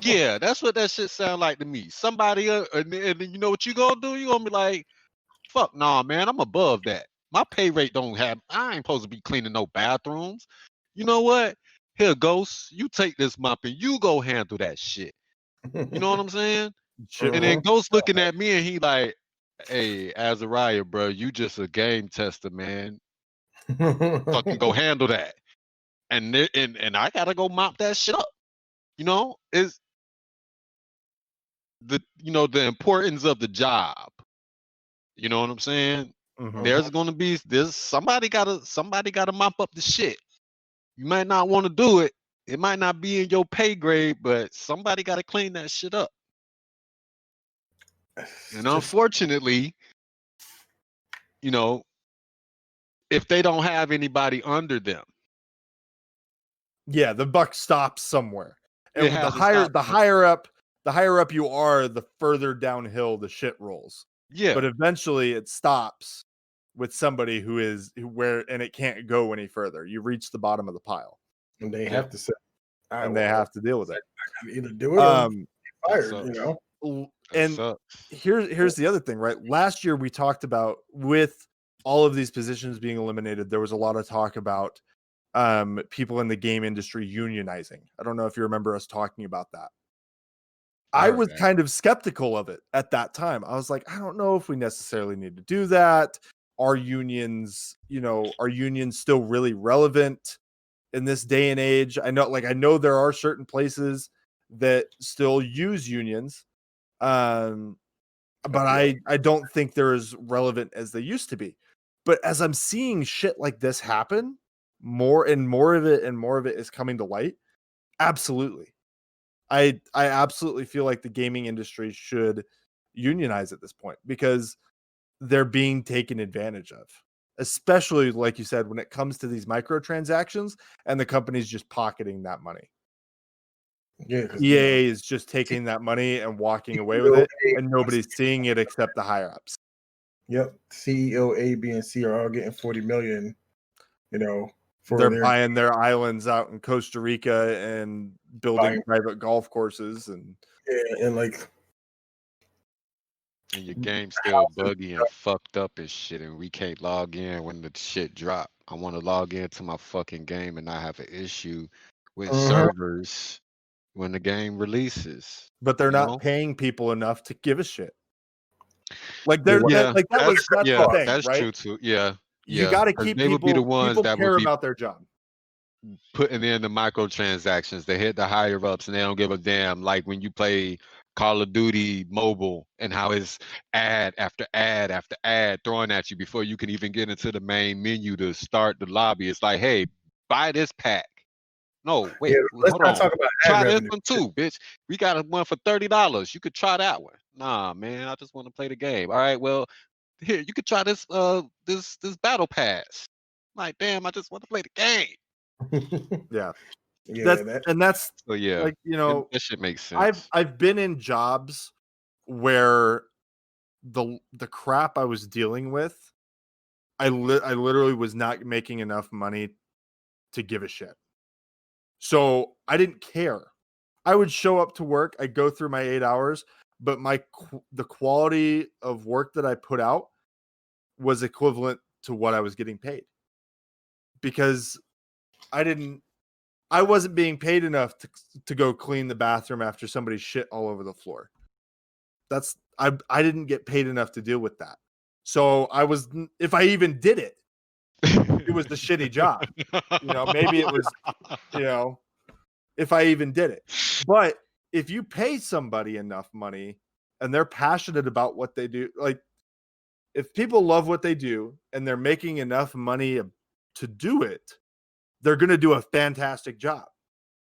Yeah, that's what that shit sound like to me. Somebody, and you know what you gonna do? You gonna be like, "Fuck, nah, man. I'm above that. My pay rate don't have. I ain't supposed to be cleaning no bathrooms. You know what? Here, Ghost, you take this mop and you go handle that shit." You know what I'm saying? And then Ghost looking at me and he like, "Hey, Azariah, bro, you just a game tester, man. Fucking go handle that." And I gotta go mop that shit up. Is the importance of the job. You know what I'm saying? Mm-hmm. There's somebody gotta mop up the shit. You might not want to do it. It might not be in your pay grade, but somebody gotta clean that shit up. And unfortunately, if they don't have anybody under them. Yeah, the buck stops somewhere. And the higher up you are, the further downhill the shit rolls. Yeah. But eventually it stops with somebody and it can't go any further. You reach the bottom of the pile. And they have to say, they have to deal with it. I can either do it or get fired, And here's the other thing, right? Last year we talked about, with all of these positions being eliminated, there was a lot of talk about people in the game industry unionizing. I don't know if you remember us talking about that. I was kind of skeptical of it at that time. I was like, I don't know if we necessarily need to do that. Are unions still really relevant in this day and age? I know there are certain places that still use unions. but I don't think they're as relevant as they used to be. But as I'm seeing shit like this happen, more and more of it is coming to light. Absolutely. I absolutely feel like the gaming industry should unionize at this point because they're being taken advantage of. Especially like you said, when it comes to these microtransactions and the company's just pocketing that money. Yeah, EA is just taking that money and walking away with it, and nobody's seeing it except the higher ups. Yep, CEO A, B, and C are all getting 40 million. They're buying their islands out in Costa Rica and building private golf courses, and and your game's still buggy and fucked up and shit, and we can't log in when the shit drop. I want to log into my fucking game and not have an issue with servers when the game releases. But they're not paying people enough to give a shit. Like that's the thing, that's right? true too. Yeah, you got to keep people. Would be the ones people that care would be about their job. Putting in the microtransactions, they hit the higher ups, and they don't give a damn. Like when you play Call of Duty Mobile, and how it's ad after ad after ad throwing at you before you can even get into the main menu to start the lobby. It's like, hey, buy this pack. No, wait, let's not talk about try this one too, bitch. We got one for $30. You could try that one. Nah, man, I just want to play the game. All right, well, here you could try this this battle pass. Like, damn, I just want to play the game. Yeah. That's so yeah, like, that shit makes sense. I've been in jobs where the crap I was dealing with, I literally was not making enough money to give a shit. So I didn't care. I would show up to work, I'd go through my 8 hours, but the quality of work that I put out was equivalent to what I was getting paid. Because I wasn't being paid enough to go clean the bathroom after somebody's shit all over the floor. I didn't get paid enough to deal with that. So if I even did it, it was the shitty job. Maybe it was, if I even did it. But if you pay somebody enough money and they're passionate about what they do, like if people love what they do and they're making enough money to do it, they're going to do a fantastic job.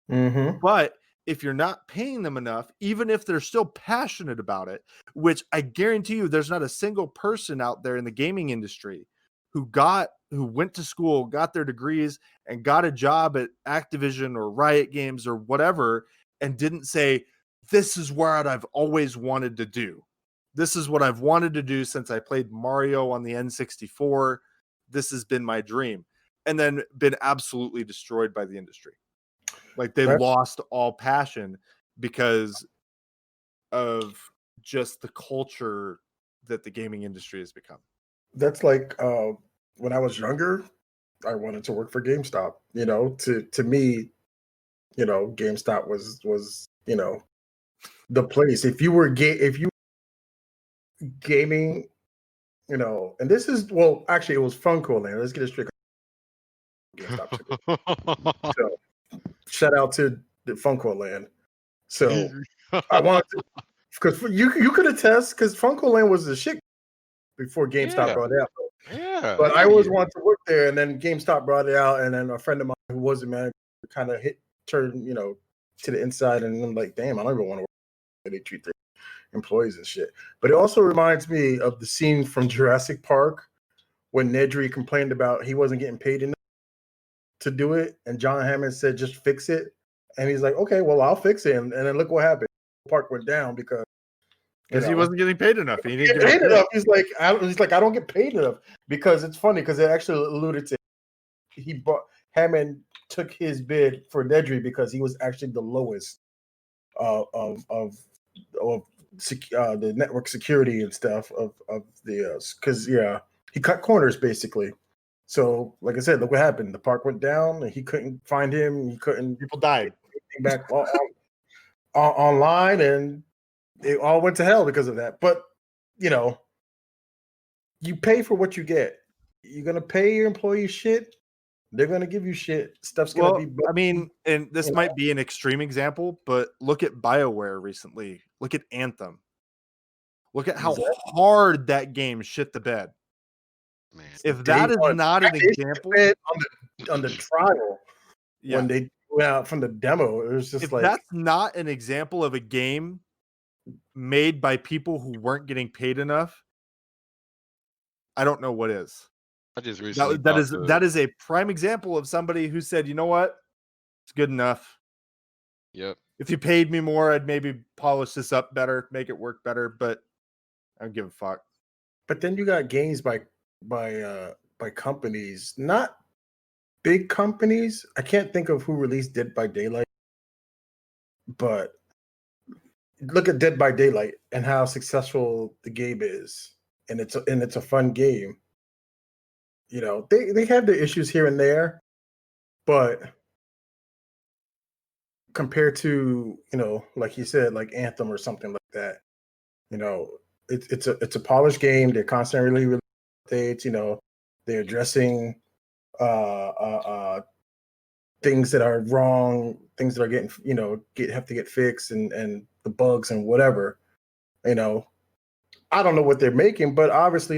But if you're not paying them enough, even if they're still passionate about it, which I guarantee you there's not a single person out there in the gaming industry who went to school, got their degrees, and got a job at Activision or Riot Games or whatever, and didn't say, this is what I've always wanted to do. This is what I've wanted to do since I played Mario on the N64. This has been my dream. And then been absolutely destroyed by the industry. Like they lost all passion because of just the culture that the gaming industry has become. That's like when I was younger, I wanted to work for GameStop. To me, GameStop was the place. If you were gaming, and this is actually it was Funko Land. Let's get it straight. GameStop. So, shout out to the Funko Land. So I wanted to, because you could attest, because Funko Land was the shit before GameStop brought it out. Yeah. But I always wanted to work there, and then GameStop brought it out, and then a friend of mine who was a manager kind of turned to the inside, and I'm like, damn, I don't even want to work there. They treat their employees and shit. But it also reminds me of the scene from Jurassic Park when Nedry complained about he wasn't getting paid enough to do it, and John Hammond said, just fix it. And he's like, okay, well, I'll fix it. And then look what happened. Park went down because he wasn't getting paid enough. He didn't get paid enough. He's like, I don't get paid enough, because it's funny because it actually alluded to Hammond took his bid for Nedry because he was actually the lowest of the network security and stuff of the because he cut corners basically. So, like I said, look what happened. The park went down, and he couldn't find him. People died. Back online, and they all went to hell because of that. But you pay for what you get. You're gonna pay your employees shit. They're gonna give you shit. Stuff's gonna be. I mean, and this might be an extreme example, but look at BioWare recently. Look at Anthem. Look at how Exactly. hard that game shit the bed. Man. If that is not an example on the trial when they went out from the demo, it was just if like that's not an example of a game made by people who weren't getting paid enough, I don't know what is. I just recently That is a prime example of somebody who said, you know what? It's good enough. Yep. If you paid me more, I'd maybe polish this up better, make it work better, but I don't give a fuck. But then you got games by companies, not big companies. I can't think of who released Dead by Daylight, but look at Dead by Daylight and how successful the game is, and it's a fun game. You know, they have the issues here and there, but compared to, you know, like you said, like Anthem or something like that, you know, it's a polished game. They're constantly releasing updates. You know, they're addressing things that are wrong, things that are getting, you know, have to get fixed, and the bugs and whatever. You know, I don't know what they're making, but obviously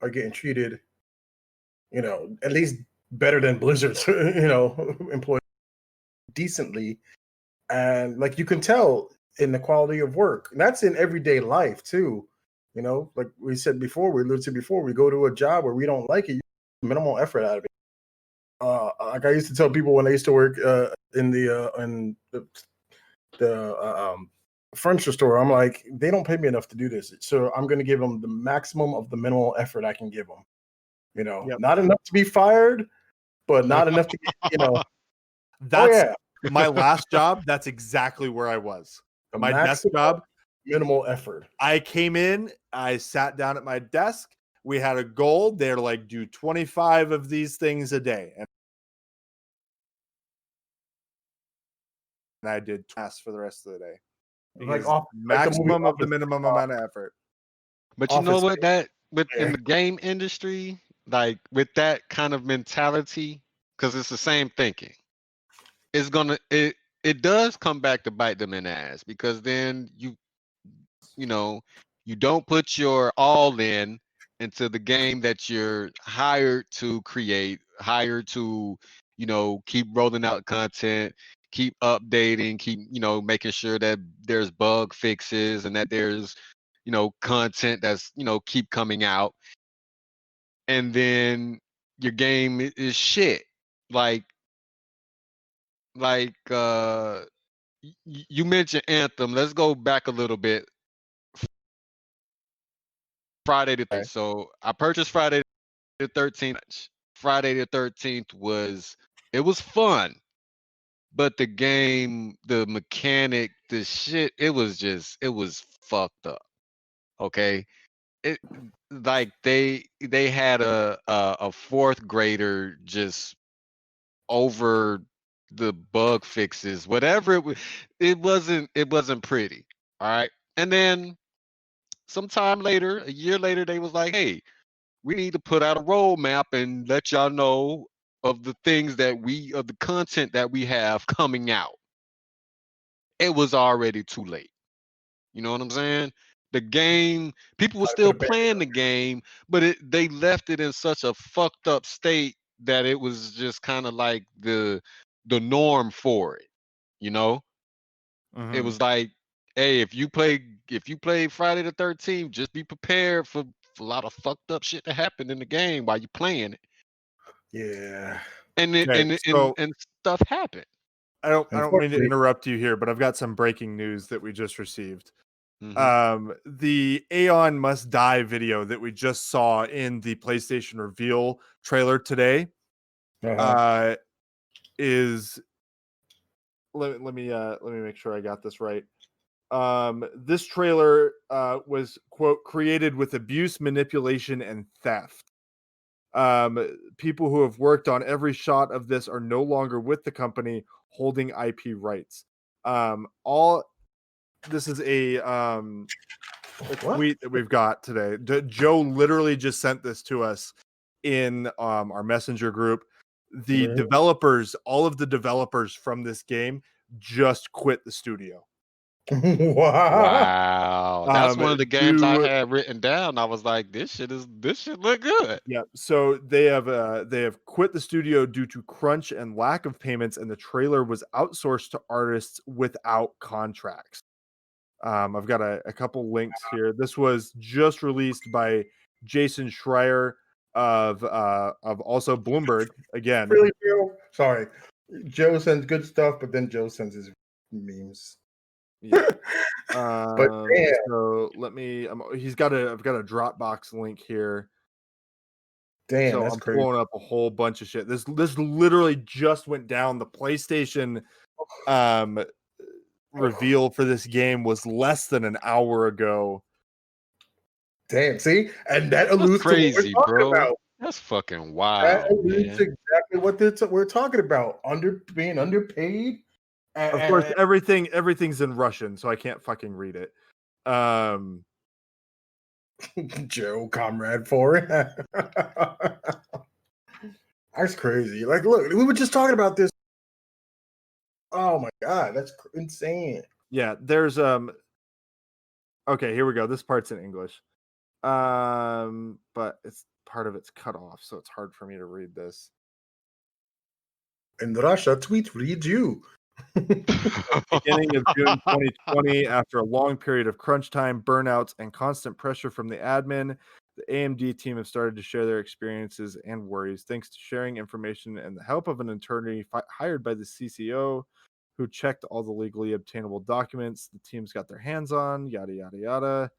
are getting treated, you know, at least better than Blizzard's, you know, employees decently. And like you can tell in the quality of work. And that's in everyday life too. You know, like we said before, we alluded to before, we go to a job where we don't like it, you minimal effort out of it. Like I used to tell people when I used to work in the furniture store, I'm like, they don't pay me enough to do this, so I'm going to give them the maximum of the minimal effort I can give them. You know, not enough to be fired, but not enough to get, you know. That's my last job. That's exactly where I was. My desk job, minimal effort. I came in, I sat down at my desk. We had a goal. They're like, do 25 of these things a day. And I did tasks for the rest of the day. Like maximum of the minimum amount of effort. But you know what? That in the game industry, like with that kind of mentality, because it's the same thinking, it's gonna it does come back to bite them in the ass, because then you know, you don't put your all in into the game that you're hired to create, hired to, you know, keep rolling out content, keep updating, keep, you know, making sure that there's bug fixes and that there's, you know, content that's, you know, keep coming out. And then your game is shit. Like you mentioned Anthem. Let's go back a little bit. Friday the 13th. So I purchased Friday the 13th. Friday the 13th was fun, but the game, the mechanic, the shit, it was fucked up. Okay, it like they had a fourth grader just over the bug fixes, whatever it was. It wasn't pretty. All right, and then sometime later, a year later, they was like, hey, we need to put out a roadmap and let y'all know of the things of the content that we have coming out. It was already too late. You know what I'm saying? The game, people were still playing the game, but they left it in such a fucked up state that it was just kind of like the norm for it. You know? It was like, hey, if you play Friday the 13th, just be prepared for a lot of fucked up shit to happen in the game while you're playing it. Yeah. And stuff happened. I don't mean to interrupt you here, but I've got some breaking news that we just received. The Aeon Must Die video that we just saw in the PlayStation reveal trailer today is let me make sure I got this right. This trailer was, quote, created with abuse, manipulation, and theft. People who have worked on every shot of this are no longer with the company holding IP rights. This is a tweet that we've got today. Joe literally just sent this to us in our messenger group. The developers, all of the developers from this game just quit the studio. Wow. That's one of the games I to had written down. I was like, this shit look good. Yeah, so they have quit the studio due to crunch and lack of payments, and the trailer was outsourced to artists without contracts. I've got a couple links here. This was just released by Jason Schreier of also Bloomberg again. Really, Joe? Sorry, Joe sends good stuff, but then Joe sends his memes. Yeah. But damn. So let me. I've got a Dropbox link here. Damn, So that's I'm crazy. pulling up a whole bunch of shit. This literally just went down. The PlayStation reveal for this game was less than an hour ago. Damn, see? And that That's alludes to what we're crazy, talking bro. about. That's fucking That wild, alludes to man. exactly what we're talking about. Being underpaid. Of course, everything's in Russian, so I can't fucking read it. Joe, comrade for it. That's crazy. Like, look, we were just talking about this. Oh my god, that's insane. Yeah, there's okay, here we go. This part's in English. But it's part of it's cut off, so it's hard for me to read this. In Russia, tweet read you. Beginning of June 2020, after a long period of crunch time, burnouts, and constant pressure from the admin, the AMD team have started to share their experiences and worries. Thanks to sharing information and the help of an attorney hired by the CCO, who checked all the legally obtainable documents the team's got their hands on, yada yada yada.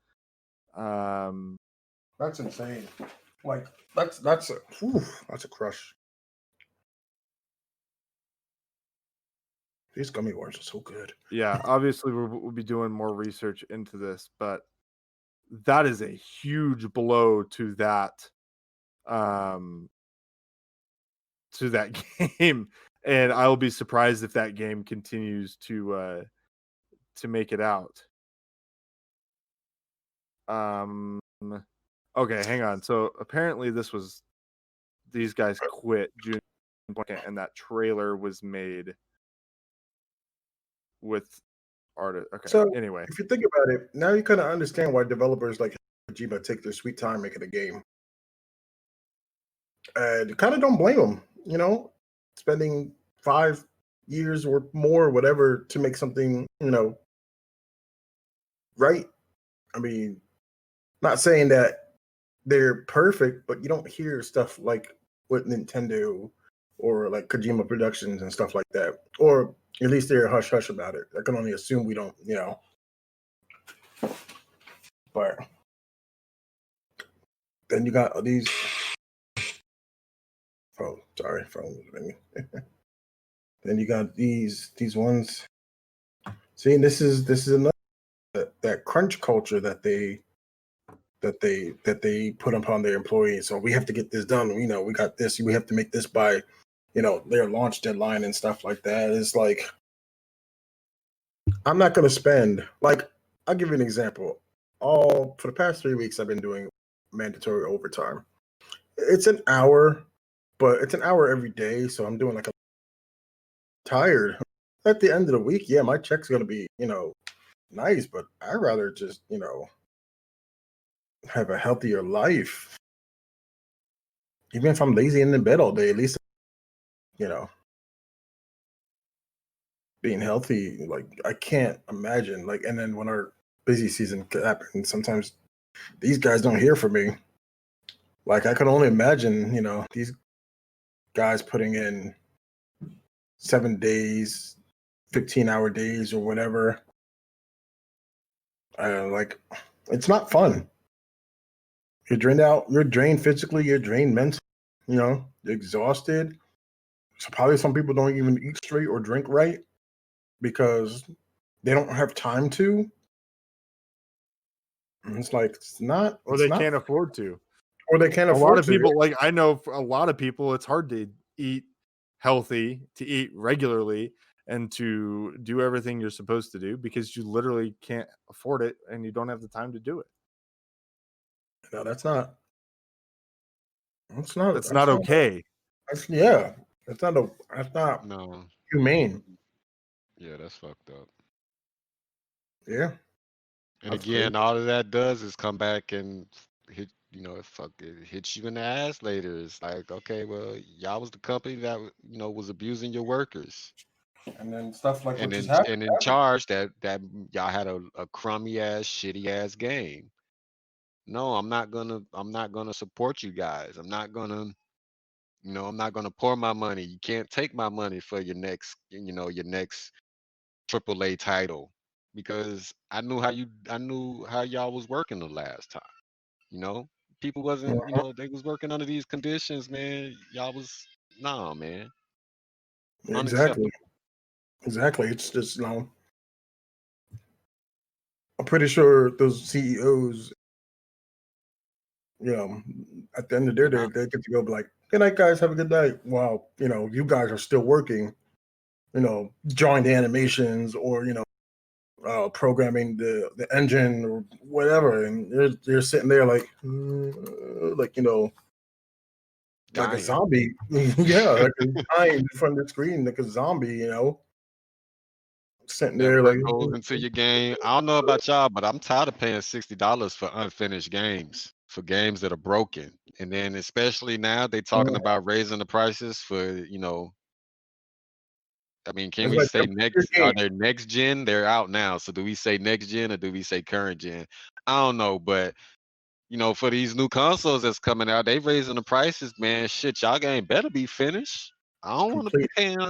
That's insane. Like that's a crush. These gummy worms are so good. Yeah, obviously we'll be doing more research into this, but that is a huge blow to that game, and I'll be surprised if that game continues to make it out. Okay, hang on. So apparently these guys quit June 2nd, and that trailer was made with artist. Okay. So anyway, if you think about it, now you kind of understand why developers like Kojima take their sweet time making a game. And you kind of don't blame them, you know, spending 5 years or more, whatever, to make something, right. I mean, not saying that they're perfect, but you don't hear stuff like with Nintendo or like Kojima Productions and stuff like that. Or at least they're hush hush about it. I can only assume we don't, But then you got these. Oh, sorry, phone was ringing. Then you got these ones. See, this is another that crunch culture that they put upon their employees. So we have to get this done. We got this. We have to make this by, their launch deadline and stuff like that. It's like, I'm not going to spend, like, I'll give you an example. For the past 3 weeks, I've been doing mandatory overtime. It's an hour, but it's an hour every day. So I'm doing like tired. At the end of the week, yeah, my check's going to be, nice, but I'd rather just, have a healthier life. Even if I'm lazy in the bed all day, at least, being healthy. Like, I can't imagine. Like, and then when our busy season happens, sometimes these guys don't hear from me. Like, I could only imagine, these guys putting in 7 days, 15-hour days or whatever. Like, it's not fun. You're drained out. You're drained physically. You're drained mentally. You're exhausted. So probably some people don't even eat straight or drink right because they don't have time to. And it's like or they can't afford to. Or they can't afford to. A lot of people, like I know for a lot of people, it's hard to eat healthy, to eat regularly, and to do everything you're supposed to do because you literally can't afford it and you don't have the time to do it. No, that's not okay. That's not No. humane. Yeah, that's fucked up. Yeah. And That's again, crazy. all of that does is come back and hit, it hits you in the ass later. It's like, okay, well, y'all was the company that was abusing your workers, And then stuff like what and just in happened. and in charge that y'all had a crummy ass, shitty ass game. No, I'm not gonna support you guys. I'm not gonna pour my money. You can't take my money for your next AAA title because I knew how y'all was working the last time. You know, people wasn't, they was working under these conditions, man. Y'all was nah, man, Exactly. unacceptable. Exactly. It's just, I'm pretty sure those CEOs, at the end of their day, they get to go be like, good night, guys. Have a good night. While, you guys are still working, drawing the animations or, programming the engine or whatever. And they're sitting there like, like a Dying. zombie. Yeah. Like dying in front of the screen, like a zombie, sitting That there like, what goes into your game. I don't know about y'all, but I'm tired of paying $60 for unfinished games, for games that are broken. And then especially now they talking about raising the prices for. I mean, can it's we like say your next? game. Are they next gen? They're out now. So do we say next gen or do we say current gen? I don't know, but for these new consoles that's coming out, they raising the prices, man. Shit, y'all game better be finished. I don't want to be Complete. paying.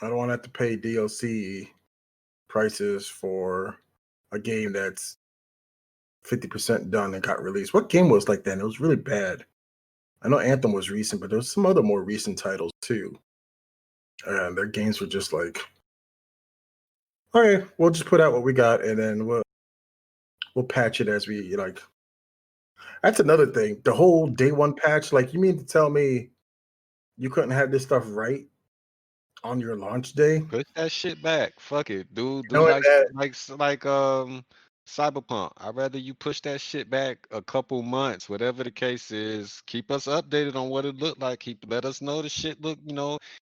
I don't want to have to pay DLC prices for a game that's 50% done and got released. What game was like that? It was really bad. I know Anthem was recent, but there's some other more recent titles too. And their games were just like, all right, we'll just put out what we got and then we'll patch it as we like. That's another thing. The whole day one patch, like you mean to tell me you couldn't have this stuff right on your launch day? Push that shit back. Fuck it. Do Knowing like that Cyberpunk. I'd rather you push that shit back a couple months, whatever the case is. Keep us updated on what it looked like. Let us know the shit look.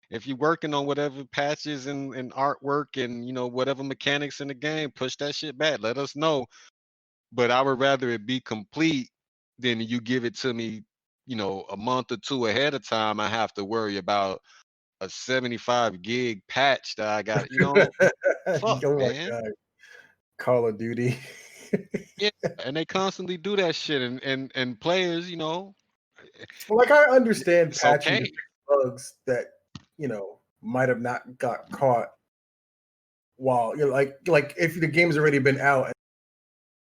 If you're working on whatever patches and artwork and whatever mechanics in the game, push that shit back. Let us know. But I would rather it be complete than you give it to me, a month or two ahead of time. I have to worry about a 75 gig patch that I got. Fuck, oh my man. god, Call of Duty. Yeah, and they constantly do that shit, and players, Like I understand it's patching to okay. fix bugs that might have not got caught while like if the game's already been out and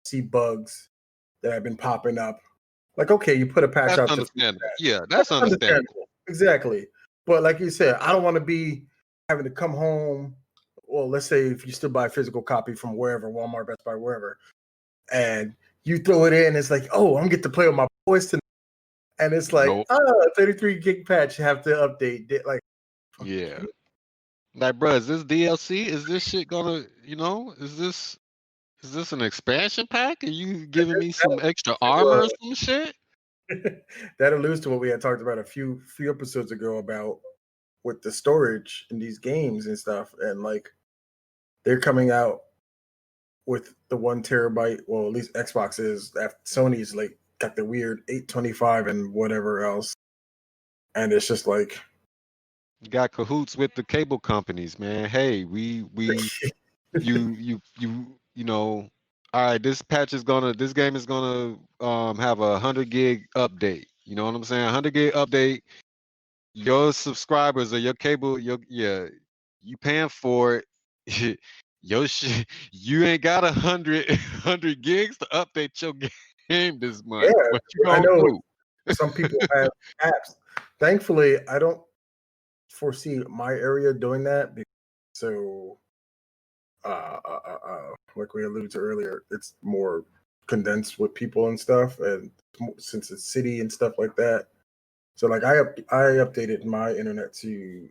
see bugs that have been popping up. Like okay, you put a patch That's out to fix understandable. that. Yeah, That's that's understandable. understandable. Exactly. But like you said, I don't want to be having to come home. Well, let's say if you still buy a physical copy from wherever, Walmart, Best Buy, wherever, and you throw it in, it's like, oh, I'm get to play with my boys tonight. And it's like, Nope. 33 gig patch, you have to update. Like, Yeah. Like, bro, is this DLC? Is this shit gonna, is this an expansion pack? Are you giving me some extra armor or some shit? that alludes to what we had talked about a few episodes ago about with the storage in these games and stuff, and like they're coming out with the 1 terabyte. Well, at least Xbox is. After Sony's like got the weird 825 and whatever else, and it's just like Got cahoots with the cable companies, man. Hey, you all right, this game is gonna have a 100 gig update. You know what I'm saying? 100 gig update. Your subscribers or your cable, you paying for it. Your shit, you ain't got 100 gigs to update your game this month. yeah, What you I gonna know do? some people have apps. Thankfully, I don't foresee my area doing that. So, like we alluded to earlier, it's more condensed with people and stuff, and since it's city and stuff like that. So, like I updated my internet to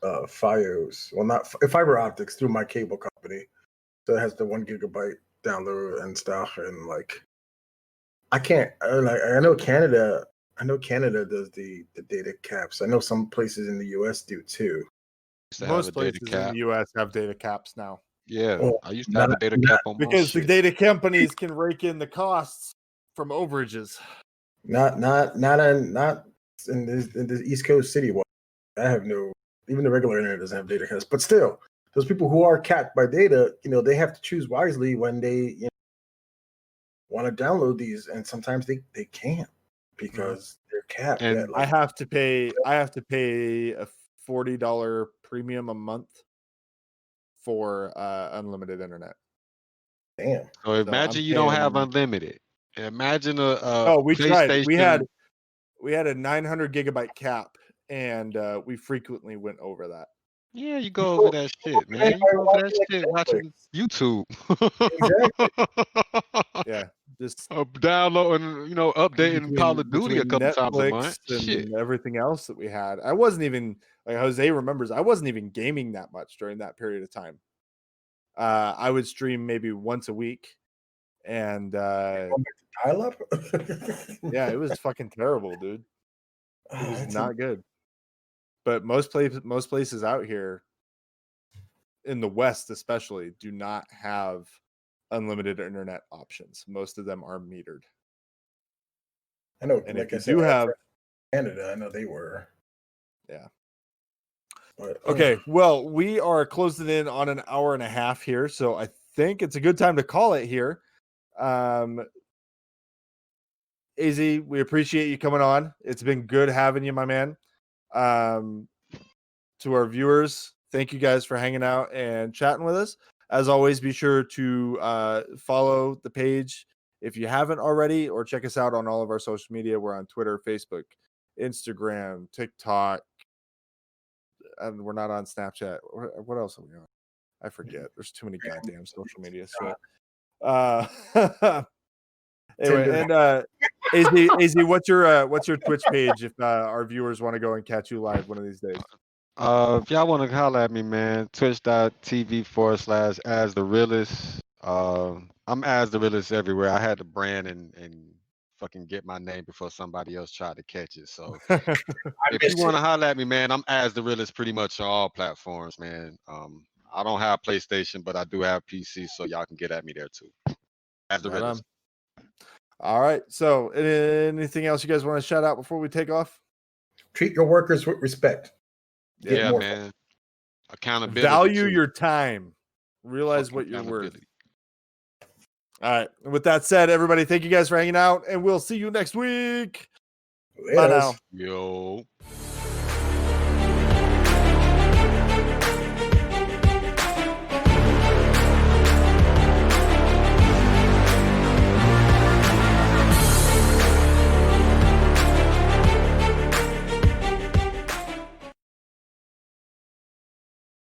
FiOS. Well, not fiber optics through my cable company. So it has the 1 gigabyte download and stuff, and like I can't. Like I know Canada. I know Canada does the data caps. I know some places in the U.S. do too. to have a Most data places in cap. the U.S. have data caps now. Yeah, Well, I used to have a data cap on my Because the shit. data companies can rake in the costs from overages. not in this East Coast city. Well, I have no. Even the regular internet doesn't have data caps. But still, those people who are capped by data, they have to choose wisely when they want to download these, and sometimes they can't because they're capped. And At, I like, have to pay a $40 premium a month for unlimited internet. damn. so imagine you don't have unlimited. Imagine a Oh, we tried. PlayStation. We had a 900 gigabyte cap, and we frequently went over that. Yeah, you go over that shit, man. You go over that shit watching YouTube. Exactly. Yeah, just Downloading, updating Call of Duty a between couple times a Netflix month. Shit. and everything else that we had. I wasn't even, like Jose remembers, I wasn't even gaming that much during that period of time. I would stream maybe once a week, and Going back to dial-up. yeah, it was fucking terrible, dude. It was not good. But most places out here in the West, especially, do not have unlimited internet options. Most of them are metered. I know, And like if you I said, do I have, Canada, I know they were. yeah. But, Okay, well, we are closing in on an hour and a half here, so I think it's a good time to call it here. AZ, we appreciate you coming on. It's been good having you, my man. To our viewers, thank you guys for hanging out and chatting with us. As always, be sure to follow the page if you haven't already, or check us out on all of our social media. We're on Twitter, Facebook, Instagram, TikTok, and we're not on Snapchat. What else are we on? I forget. There's too many goddamn social media shit. Anyway, and AZ, what's your Twitch page if our viewers want to go and catch you live one of these days? If y'all want to holler at me, man, twitch.tv/as the realist. I'm as the realist everywhere. I had to brand and fucking get my name before somebody else tried to catch it. So if you want to holler at me, man, I'm as the realist pretty much on all platforms, man. I don't have PlayStation, but I do have PC, so y'all can get at me there too. As the realist. All right. So anything else you guys want to shout out before we take off? Treat your workers with respect. Yeah, man. Accountability. Value too. your time. Realize Fucking what you're worth. accountability. All right. And with that said, everybody, thank you guys for hanging out, and we'll see you next week. Bye now. Yo.